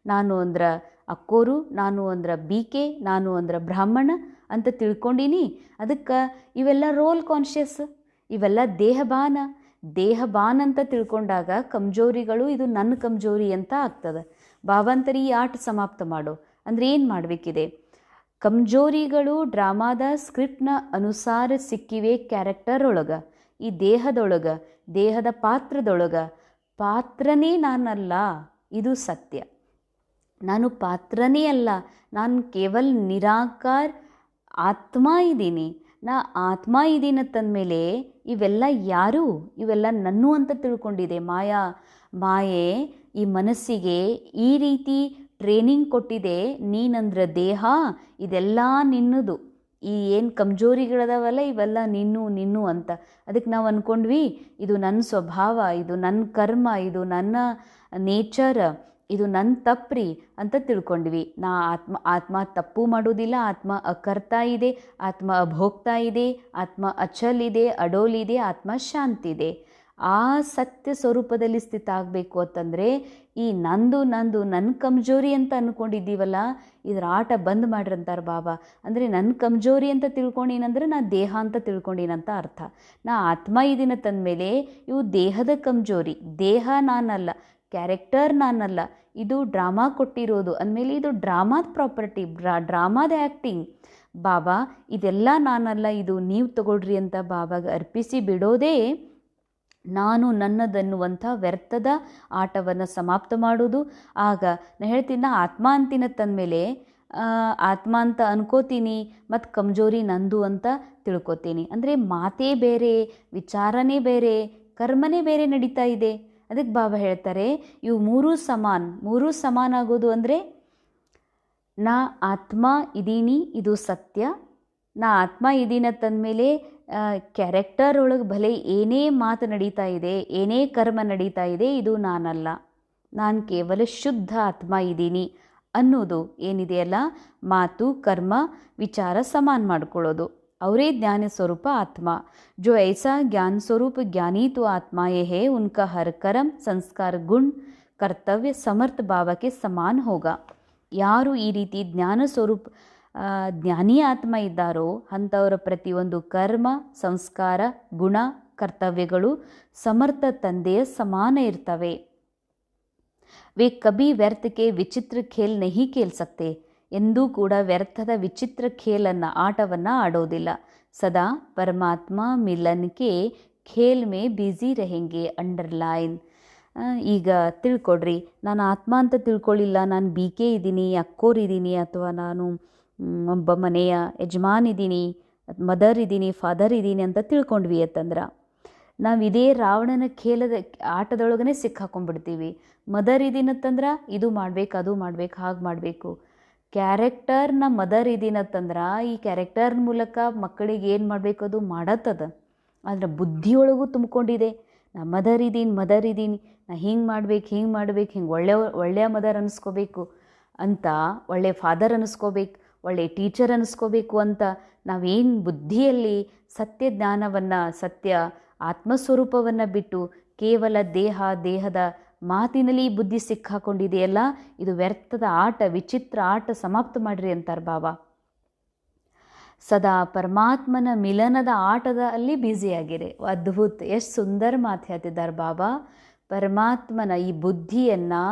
ನಾನು ಅಂದ್ರೆ ಅಕ್ಕೋರು, ನಾನು ಅಂದ್ರೆ ಬೀಕೆ, ನಾನು ಅಂದ್ರೆ ಬ್ರಾಹ್ಮಣ ಅಂತ ತಿಳ್ಕೊಂಡೀನಿ. ಅದಕ್ಕೆ ಇವೆಲ್ಲ ರೋಲ್ ಕಾನ್ಷಿಯಸ್, ಇವೆಲ್ಲ ದೇಹಬಾನ್ ಅಂತ ತಿಳ್ಕೊಂಡಾಗ ಕಮ್ಜೋರಿಗಳು ಇದು ನನ್ನ ಕಮ್ಜೋರಿ ಅಂತ ಆಗ್ತದೆ. ಬಾಬಾಂತರಿ ಈ ಆಟ ಸಮಾಪ್ತ ಮಾಡು ಅಂದರೆ ಏನು ಮಾಡಬೇಕಿದೆ? ಕಮ್ಜೋರಿಗಳು ಡ್ರಾಮಾದ ಸ್ಕ್ರಿಪ್ಟ್ನ ಅನುಸಾರ ಸಿಕ್ಕಿವೆ ಕ್ಯಾರೆಕ್ಟರ್ ಒಳಗೆ, ಈ ದೇಹದೊಳಗೆ, ದೇಹದ ಪಾತ್ರದೊಳಗೆ. ಪಾತ್ರನೇ ನಾನಲ್ಲ, ಇದು ಸತ್ಯ. ನಾನು ಪಾತ್ರನೇ ಅಲ್ಲ, ನಾನು ಕೇವಲ ನಿರಾಕಾರ ಆತ್ಮ ಇದ್ದೀನಿ. ನಾ ಆತ್ಮ ಇದ್ದೀನಿ ತಂದಮೇಲೆ ಇವೆಲ್ಲ ಯಾರು? ಇವೆಲ್ಲ ನನ್ನು ಅಂತ ತಿಳ್ಕೊಂಡಿದೆ ಮಾಯೆ ಈ ಮನಸ್ಸಿಗೆ ಈ ರೀತಿ ಟ್ರೈನಿಂಗ್ ಕೊಟ್ಟಿದೆ. ನೀನಂದ್ರೆ ದೇಹ, ಇದೆಲ್ಲ ನಿನ್ನದು. ಈ ಏನು ಕಮ್ಜೋರಿಗಳದಾವಲ್ಲ ಇವೆಲ್ಲ ನಿನ್ನು ಅಂತ. ಅದಕ್ಕೆ ನಾವು ಅಂದ್ಕೊಂಡ್ವಿ ಇದು ನನ್ನ ಸ್ವಭಾವ, ಇದು ನನ್ನ ಕರ್ಮ, ಇದು ನನ್ನ ನೇಚರ್, ಇದು ನನ್ನ ತಪ್ಪ್ರಿ ಅಂತ ತಿಳ್ಕೊಂಡ್ವಿ. ಆತ್ಮ ತಪ್ಪು ಮಾಡೋದಿಲ್ಲ, ಆತ್ಮ ಅಕರ್ತಾ ಇದೆ, ಆತ್ಮ ಅಭೋಗ್ತಾ ಇದೆ, ಆತ್ಮ ಅಚಲ್ ಇದೆ, ಅಡೋಲ್ ಇದೆ, ಆತ್ಮ ಶಾಂತಿದೆ. ಆ ಸತ್ಯ ಸ್ವರೂಪದಲ್ಲಿ ಸ್ಥಿತ ಆಗಬೇಕು ಅಂತಂದರೆ ಈ ನನ್ನ ಕಮ್ಜೋರಿ ಅಂತ ಅಂದ್ಕೊಂಡಿದ್ದೀವಲ್ಲ ಇದ್ರ ಆಟ ಬಂದ್ ಮಾಡ್ರಂತಾರೆ ಬಾಬಾ. ಅಂದರೆ ನನ್ನ ಕಮ್ಜೋರಿ ಅಂತ ತಿಳ್ಕೊಂಡೀನಂದ್ರೆ ನಾ ದೇಹ ಅಂತ ತಿಳ್ಕೊಂಡೀನಂತ ಅರ್ಥ. ನಾ ಆತ್ಮ ಇದೀನ ತಂದಮೇಲೆ ಇವು ದೇಹದ ಕಮ್ಜೋರಿ. ದೇಹ ನಾನಲ್ಲ, ಕ್ಯಾರೆಕ್ಟರ್ ನಾನಲ್ಲ, ಇದು ಡ್ರಾಮಾ ಕೊಟ್ಟಿರೋದು ಅಂದಮೇಲೆ ಇದು ಡ್ರಾಮಾದ ಪ್ರಾಪರ್ಟಿ, ಡ್ರಾಮಾದ ಆ್ಯಕ್ಟಿಂಗ್. ಬಾಬಾ ಇದೆಲ್ಲ ನಾನಲ್ಲ, ಇದು ನೀವು ತಗೊಳ್ರಿ ಅಂತ ಬಾಬಾಗೆ ಅರ್ಪಿಸಿ ಬಿಡೋದೇ ನಾನು ನನ್ನದನ್ನುವಂಥ ವ್ಯರ್ಥದ ಆಟವನ್ನು ಸಮಾಪ್ತ ಮಾಡೋದು. ಆಗ ನಾನು ಹೇಳ್ತೀನಿ, ನಾ ಆತ್ಮ ಅಂತಿನ ತಂದಮೇಲೆ ಆತ್ಮ ಅಂತ ಅನ್ಕೋತೀನಿ ಮತ್ತು ಕಮ್ಜೋರಿ ನಂದು ಅಂತ ತಿಳ್ಕೊತೀನಿ. ಅಂದರೆ ಮಾತೇ ಬೇರೆ, ವಿಚಾರನೇ ಬೇರೆ, ಕರ್ಮನೇ ಬೇರೆ ನಡೀತಾ ಇದೆ. ಅದಕ್ಕೆ ಬಾಬಾ ಹೇಳ್ತಾರೆ ಇವು ಮೂರೂ ಸಮಾನ ಆಗೋದು ಅಂದರೆ ನಾ ಆತ್ಮ ಇದ್ದೀನಿ, ಇದು ಸತ್ಯ. ನಾ ಆತ್ಮ ಇದ್ದೀನ ತಂದಮೇಲೆ ಕ್ಯಾರೆಕ್ಟರ್ ಒಳಗೆ ಭಲೆ ಏನೇ ಮಾತು ನಡೀತಾ ಇದೆ, ಏನೇ ಕರ್ಮ ನಡೀತಾ ಇದೆ, ಇದು ನಾನಲ್ಲ, ನಾನು ಕೇವಲ ಶುದ್ಧ ಆತ್ಮ ಇದ್ದೀನಿ ಅನ್ನೋದು ಏನಿದೆಯಲ್ಲ, ಮಾತು ಕರ್ಮ ವಿಚಾರ ಸಮಾನ ಮಾಡ್ಕೊಳ್ಳೋದು. ಅವರೇ ಜ್ಞಾನ ಸ್ವರೂಪ ಆತ್ಮ. ಜೋ ಐಸಾ ಜ್ಞಾನ ಸ್ವರೂಪ ಜ್ಞಾನಿ तो आत्मा ये है, उनका हर कर्म संस्कार गुण ಕರ್ತವ್ಯ ಸಮರ್ಥ ಭಾವಕ್ಕೆ ಸಮಾನ ಹೋಗ. ಯಾರು ಈ ರೀತಿ ಜ್ಞಾನ ಸ್ವರೂಪ ಜ್ಞಾನಿ ಆತ್ಮ ಇದ್ದಾರೋ ಅಂಥವರ ಪ್ರತಿಯೊಂದು ಕರ್ಮ ಸಂಸ್ಕಾರ ಗುಣ ಕರ್ತವ್ಯಗಳು ಸಮರ್ಥ ತಂದೆಯ ಸಮಾನ ಇರ್ತವೆ. वे कभी व्यर्थ के विचित्र खेल नहीं खेल सकते. ಎಂದೂ ಕೂಡ ವ್ಯರ್ಥದ ವಿಚಿತ್ರ ಖೇಲನ್ನು ಆಟವನ್ನು ಆಡೋದಿಲ್ಲ. ಸದಾ ಪರಮಾತ್ಮ ಮಿಲನ್ಗೆ ಖೇಲ್ ಮೇ ಬ್ಯುಸಿ रहेंगे. ಅಂಡರ್ಲೈನ್. ಈಗ ತಿಳ್ಕೊಡ್ರಿ, ನಾನು ಆತ್ಮ ಅಂತ ತಿಳ್ಕೊಳ್ಳಿಲ್ಲ, ನಾನು BK ಇದ್ದೀನಿ, ಅಕ್ಕೋರಿದ್ದೀನಿ, ಅಥವಾ ನಾನು ಒಬ್ಬ ಮನೆಯ ಯಜಮಾನಿದ್ದೀನಿ, ಮದರ್ ಇದ್ದೀನಿ, ಫಾದರ್ ಇದ್ದೀನಿ ಅಂತ ತಿಳ್ಕೊಂಡ್ವಿ ಅಂತಂದ್ರೆ ನಾವು ಇದೇ ರಾವಣನ ಖೇಲದ ಆಟದೊಳಗನೆ ಸಿಕ್ಕಾಕೊಂಡ್ಬಿಡ್ತೀವಿ. ಮದರ್ ಇದೀನತ್ತಂದ್ರೆ ಇದು ಮಾಡ್ಬೇಕು, ಅದು ಮಾಡ್ಬೇಕು, ಹಾಗೆ ಮಾಡಬೇಕು. ಕ್ಯಾರೆಕ್ಟರ್ನ ಮದರ್ ಇದೀನತ್ತಂದ್ರೆ ಈ ಕ್ಯಾರೆಕ್ಟರ್ ಮೂಲಕ ಮಕ್ಕಳಿಗೆ ಏನು ಮಾಡಬೇಕು ಅದು ಮಾಡತ್ತದ. ಆದರೆ ಬುದ್ಧಿಯೊಳಗೂ ತುಂಬಿಕೊಂಡಿದೆ, ನಾ ಮದರ್ ಇದ್ದೀನಿ, ನಾ ಹಿಂಗೆ ಮಾಡ್ಬೇಕು, ಹಿಂಗೆ ಒಳ್ಳೆಯ ಮದರ್ ಅನ್ನಿಸ್ಕೋಬೇಕು ಅಂತ, ಒಳ್ಳೆಯ ಫಾದರ್ ಅನ್ನಿಸ್ಕೋಬೇಕು, ಒಳ್ಳೆಯ ಟೀಚರ್ ಅನ್ನಿಸ್ಕೋಬೇಕು ಅಂತ ನಾವೇನು ಬುದ್ಧಿಯಲ್ಲಿ ಸತ್ಯ ಜ್ಞಾನವನ್ನು, ಸತ್ಯ ಆತ್ಮಸ್ವರೂಪವನ್ನು ಬಿಟ್ಟು ಕೇವಲ ದೇಹದ ಮಾತಿನಲ್ಲಿ ಬುದ್ಧಿ ಸಿಕ್ಕಾಕೊಂಡಿದೆಯಲ್ಲ, ಇದು ವ್ಯರ್ಥದ ಆಟ, ವಿಚಿತ್ರ ಆಟ ಸಮಾಪ್ತ ಮಾಡ್ರಿ ಅಂತಾರೆ ಬಾಬಾ. ಸದಾ ಪರಮಾತ್ಮನ ಮಿಲನದ ಆಟದಲ್ಲಿ ಬ್ಯುಸಿಯಾಗಿರಿ. ಅದ್ಭುತ, ಎಷ್ಟು ಸುಂದರ ಮಾತು ಹೇಳ್ತಿದ್ದಾರೆ ಬಾಬಾ. ಪರಮಾತ್ಮನ ಈ ಬುದ್ಧಿಯನ್ನು,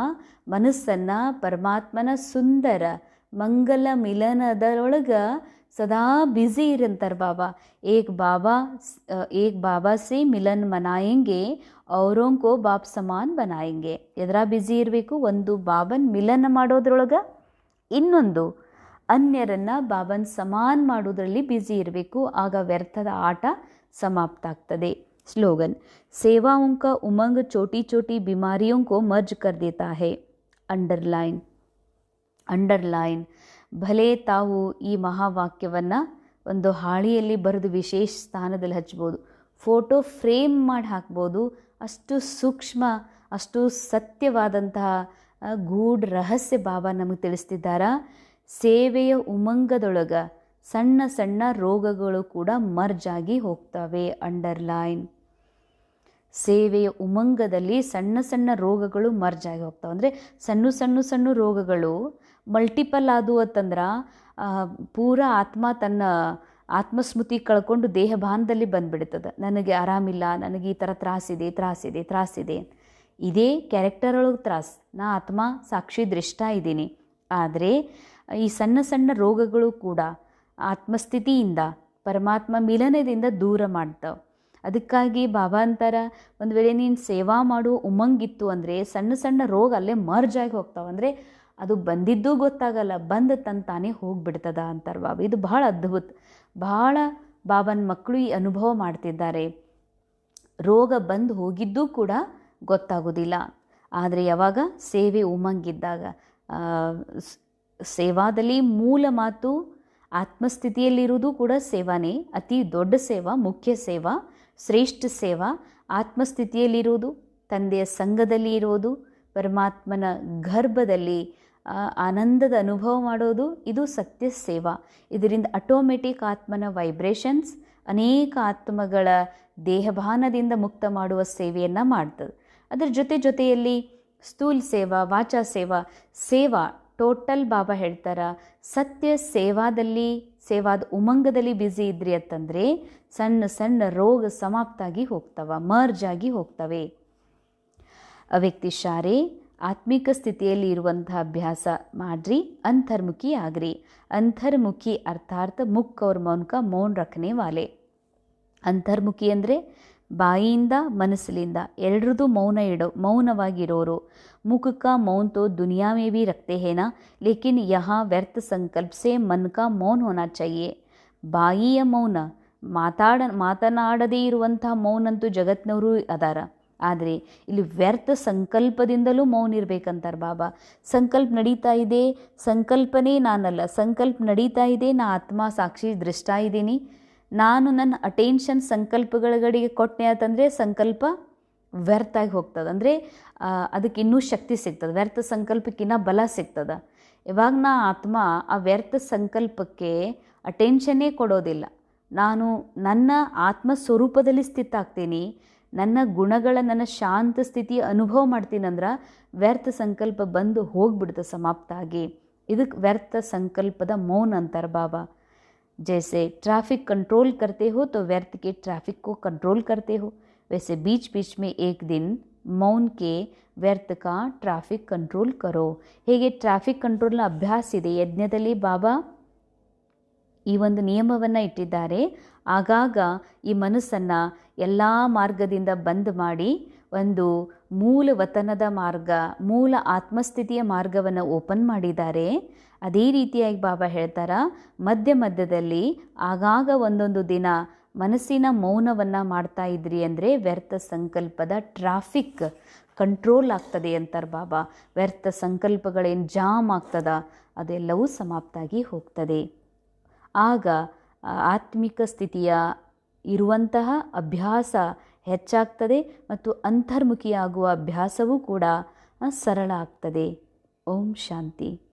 ಮನಸ್ಸನ್ನು ಪರಮಾತ್ಮನ ಸುಂದರ ಮಂಗಲ ಮಿಲನದೊಳಗೆ ಸದಾ ಬ್ಯುಸಿ ಇರಂತಾರೆ ಬಾಬಾ. ಏಕ್ ಬಾಬಾ ಸೇ ಮಿಲನ್ ಮನಾಯಂಗೆ ಔರೋಂ ಕೋ ಬಾಪ್ ಸಮಾನ್ ಬನಾಯಂಗೆ. ಎದರ ಬ್ಯುಸಿ ಇರಬೇಕು? ಒಂದು ಬಾಬನ್ ಮಿಲನ ಮಾಡೋದ್ರೊಳಗೆ, ಇನ್ನೊಂದು ಅನ್ಯರನ್ನು ಬಾಬನ್ ಸಮಾನ್ ಮಾಡೋದ್ರಲ್ಲಿ ಬ್ಯುಸಿ ಇರಬೇಕು. ಆಗ ವ್ಯರ್ಥದ ಆಟ ಸಮಾಪ್ತ ಆಗ್ತದೆ. ಸ್ಲೋಗನ್: ಸೇವಾओं का उमंग छोटी छोटी बीमारियों को मर्ज कर देता है. ಅಂಡರ್ಲೈನ್. ಭಲೆ ತಾವು ಈ ಮಹಾವಾಕ್ಯವನ್ನು ಒಂದು ಹಾಳೆಯಲ್ಲಿ ಬರೆದು ವಿಶೇಷ ಸ್ಥಾನದಲ್ಲಿ ಹಚ್ಬೋದು, ಫೋಟೋ ಫ್ರೇಮ್ ಮಾಡಿ ಹಾಕ್ಬೋದು. ಅಷ್ಟು ಸೂಕ್ಷ್ಮ, ಅಷ್ಟು ಸತ್ಯವಾದಂತಹ ಗೂಢ ರಹಸ್ಯ ಬಾಬಾ ನಮಗೆ ತಿಳಿಸ್ತಿದ್ದಾರ. ಸೇವೆಯ ಉಮಂಗದೊಳಗೆ ಸಣ್ಣ ಸಣ್ಣ ರೋಗಗಳು ಕೂಡ ಮರ್ಜ್ ಆಗಿ ಹೋಗ್ತವೆ. ಅಂಡರ್ಲೈನ್. ಸೇವೆಯ ಉಮಂಗದಲ್ಲಿ ಸಣ್ಣ ಸಣ್ಣ ರೋಗಗಳು ಮರ್ಜ್ ಆಗಿ ಹೋಗ್ತಾವೆ. ಅಂದರೆ ಸಣ್ಣ ರೋಗಗಳು ಮಲ್ಟಿಪಲ್ ಆದವು ಅಂತಂದ್ರೆ ಪೂರ ಆತ್ಮ ತನ್ನ ಆತ್ಮಸ್ಮೃತಿ ಕಳ್ಕೊಂಡು ದೇಹಭಾನದಲ್ಲಿ ಬಂದುಬಿಡ್ತದೆ. ನನಗೆ ಆರಾಮಿಲ್ಲ, ನನಗೆ ಈ ಥರ ತ್ರಾಸಿದೆ. ಇದೇ ಕ್ಯಾರೆಕ್ಟರ್ ಒಳಗೆ ತ್ರಾಸು. ನಾ ಆತ್ಮ ಸಾಕ್ಷಿ ದೃಷ್ಟ ಇದ್ದೀನಿ. ಆದರೆ ಈ ಸಣ್ಣ ಸಣ್ಣ ರೋಗಗಳು ಕೂಡ ಆತ್ಮಸ್ಥಿತಿಯಿಂದ, ಪರಮಾತ್ಮ ಮಿಲನದಿಂದ ದೂರ ಮಾಡ್ತಾವೆ. ಅದಕ್ಕಾಗಿ ಬಾಬಾ ಅಂತಾರ, ಒಂದು ವೇಳೆ ನೀನು ಸೇವಾ ಮಾಡುವ ಉಮಂಗಿತ್ತು ಅಂದರೆ ಸಣ್ಣ ಸಣ್ಣ ರೋಗ ಅಲ್ಲೇ ಮರ್ಜ್ ಆಗಿ ಹೋಗ್ತಾವೆ. ಅಂದರೆ ಅದು ಬಂದಿದ್ದೂ ಗೊತ್ತಾಗಲ್ಲ, ಬಂದು ತಾನೇ ಹೋಗಿಬಿಡ್ತದ ಅಂತಾರೆ ಬಾಬಾ. ಇದು ಬಹಳ ಅದ್ಭುತ. ಬಹಳ ಬಾಬನ ಮಕ್ಕಳು ಈ ಅನುಭವ ಮಾಡ್ತಿದ್ದಾರೆ. ರೋಗ ಬಂದು ಹೋಗಿದ್ದೂ ಕೂಡ ಗೊತ್ತಾಗೋದಿಲ್ಲ. ಆದರೆ ಯಾವಾಗ ಸೇವೆ ಉಮಂಗಿದ್ದಾಗ, ಸೇವಾದಲ್ಲಿ ಮೂಲ ಮಾತು ಆತ್ಮಸ್ಥಿತಿಯಲ್ಲಿರುವುದು ಕೂಡ ಸೇವಾನೇ. ಅತಿ ದೊಡ್ಡ ಸೇವಾ, ಮುಖ್ಯ ಸೇವಾ, ಶ್ರೇಷ್ಠ ಸೇವಾ ಆತ್ಮಸ್ಥಿತಿಯಲ್ಲಿರುವುದು, ತಂದೆಯ ಸಂಘದಲ್ಲಿ ಇರುವುದು, ಪರಮಾತ್ಮನ ಗರ್ಭದಲ್ಲಿ ಆನಂದದ ಅನುಭವ ಮಾಡೋದು, ಇದು ಸತ್ಯ ಸೇವಾ. ಇದರಿಂದ ಆಟೋಮೆಟಿಕ್ ಆತ್ಮನ ವೈಬ್ರೇಷನ್ಸ್ ಅನೇಕ ಆತ್ಮಗಳ ದೇಹಭಾನದಿಂದ ಮುಕ್ತ ಮಾಡುವ ಸೇವೆಯನ್ನು ಮಾಡ್ತದೆ. ಅದರ ಜೊತೆಯಲ್ಲಿ ಸ್ಥೂಲ ಸೇವಾ, ವಾಚಾ ಸೇವಾ ಟೋಟಲ್ ಬಾಬಾ ಹೇಳ್ತಾರ, ಸತ್ಯ ಸೇವಾದ ಉಮಂಗದಲ್ಲಿ ಬ್ಯುಸಿ ಇದ್ರಿ ಅಂತಂದರೆ ಸಣ್ಣ ಸಣ್ಣ ರೋಗ ಸಮಾಪ್ತ ಆಗಿ ಹೋಗ್ತವೆ, ಮರ್ಜ್ ಆಗಿ ಹೋಗ್ತವೆ. ಅವ್ಯಕ್ತಿ ಶಾರೆ ಆತ್ಮಿಕ ಸ್ಥಿತಿಯಲ್ಲಿ ಇರುವಂತಹ ಅಭ್ಯಾಸ ಮಾಡ್ರಿ, ಅಂತರ್ಮುಖಿ ಆಗ್ರಿ. ಅಂತರ್ಮುಖಿ ಅರ್ಥಾತ್ ಮುಖ और मौन का मौन रखने वाले. ಅಂತರ್ಮುಖಿ ಅಂದರೆ ಬಾಯಿಯಿಂದ ಮನಸ್ಸಿನಿಂದ ಎರಡರದು ಮೌನವಾಗಿರೋರು. मुख का मौन तो दुनिया में भी रखते हैं ना, लेकिन यहाँ व्यर्थ संकल्प से मन का मौन होना चाहिए. ಬಾಯಿಯ ಮೌನ, ಮಾತನಾಡದೇ ಇರುವಂತಹ ಮೌನಂತೂ ಜಗತ್ತಿನವರು ಅದಾರ. ಆದರೆ ಇಲ್ಲಿ ವ್ಯರ್ಥ ಸಂಕಲ್ಪದಿಂದಲೂ ಮೌನ ಇರಬೇಕಂತಾರೆ ಬಾಬಾ. ಸಂಕಲ್ಪ ನಡೀತಾ ಇದೆ, ಸಂಕಲ್ಪನೇ ನಾನಲ್ಲ, ಸಂಕಲ್ಪ ನಡೀತಾ ಇದೆ, ನಾ ಆತ್ಮ ಸಾಕ್ಷಿ ದೃಷ್ಟ ಇದ್ದೀನಿ. ನಾನು ನನ್ನ ಅಟೆನ್ಷನ್ ಸಂಕಲ್ಪಗಳ ಕಡೆಗೆ ಕೊಟ್ಟೆ ಅಂತಂದರೆ ಸಂಕಲ್ಪ ವ್ಯರ್ಥ ಆಗಿ ಹೋಗ್ತದೆ. ಅಂದರೆ ಅದಕ್ಕೆ ಇನ್ನೂ ಶಕ್ತಿ ಸಿಗ್ತದೆ, ವ್ಯರ್ಥ ಸಂಕಲ್ಪಕ್ಕೆ ಇನ್ನೂ ಬಲ ಸಿಗ್ತದೆ. ಇವಾಗ ನಾ ಆತ್ಮ ಆ ವ್ಯರ್ಥ ಸಂಕಲ್ಪಕ್ಕೆ ಅಟೆನ್ಷನ್ನೇ ಕೊಡೋದಿಲ್ಲ. ನಾನು ನನ್ನ ಆತ್ಮ ಸ್ವರೂಪದಲ್ಲಿ ಸ್ಥಿತ ಆಗ್ತೀನಿ, ನನ್ನ ಗುಣಗಳ ನನ್ನ ಶಾಂತ ಸ್ಥಿತಿಯ ಅನುಭವ ಮಾಡ್ತೀನಂದ್ರೆ ವ್ಯರ್ಥ ಸಂಕಲ್ಪ ಬಂದು ಹೋಗ್ಬಿಡ್ತು ಸಮಾಪ್ತ ಆಗಿ. ಇದಕ್ಕೆ ವ್ಯರ್ಥ ಸಂಕಲ್ಪದ ಮೌನ ಅಂತಾರೆ ಬಾಬಾ. जैसे ट्रैफिक कंट्रोल करते हो तो व्यर्थ के ट्रैफिक को कंट्रोल करते हो, वैसे बीच बीच में एक दिन मौन के व्यर्थ का ट्रैफिक कंट्रोल करो. ಹೇಗೆ ಟ್ರಾಫಿಕ್ ಕಂಟ್ರೋಲ್ನ ಅಭ್ಯಾಸ ಇದೆ ಯಜ್ಞದಲ್ಲಿ ಬಾಬಾ ಈ ಒಂದು ನಿಯಮವನ್ನು ಇಟ್ಟಿದ್ದಾರೆ. ಆಗಾಗ ಈ ಮನಸ್ಸನ್ನು ಎಲ್ಲ ಮಾರ್ಗದಿಂದ ಬಂದ್ ಮಾಡಿ ಒಂದು ಮೂಲ ವತನದ ಮಾರ್ಗ, ಮೂಲ ಆತ್ಮಸ್ಥಿತಿಯ ಮಾರ್ಗವನ್ನು ಓಪನ್ ಮಾಡಿದ್ದಾರೆ. ಅದೇ ರೀತಿಯಾಗಿ ಬಾಬಾ ಹೇಳ್ತಾರ, ಮಧ್ಯ ಮಧ್ಯದಲ್ಲಿ ಆಗಾಗ ಒಂದೊಂದು ದಿನ ಮನಸ್ಸಿನ ಮೌನವನ್ನು ಮಾಡ್ತಾ ಇದ್ರಿ ಅಂದರೆ ವ್ಯರ್ಥ ಸಂಕಲ್ಪದ ಟ್ರಾಫಿಕ್ ಕಂಟ್ರೋಲ್ ಆಗ್ತದೆ ಅಂತಾರೆ ಬಾಬಾ. ವ್ಯರ್ಥ ಸಂಕಲ್ಪಗಳೇನು ಜಾಮ್ ಆಗ್ತದ ಅದೆಲ್ಲವೂ ಸಮಾಪ್ತಾಗಿ ಹೋಗ್ತದೆ. ಆಗ ಆತ್ಮಿಕ ಸ್ಥಿತಿಯ ಇರುವಂತಹ ಅಭ್ಯಾಸ ಹೆಚ್ಚಾಗ್ತದೆ ಮತ್ತು ಅಂತರ್ಮುಖಿಯಾಗುವ ಅಭ್ಯಾಸವೂ ಕೂಡ ಸರಳ ಆಗ್ತದೆ. ಓಂ ಶಾಂತಿ.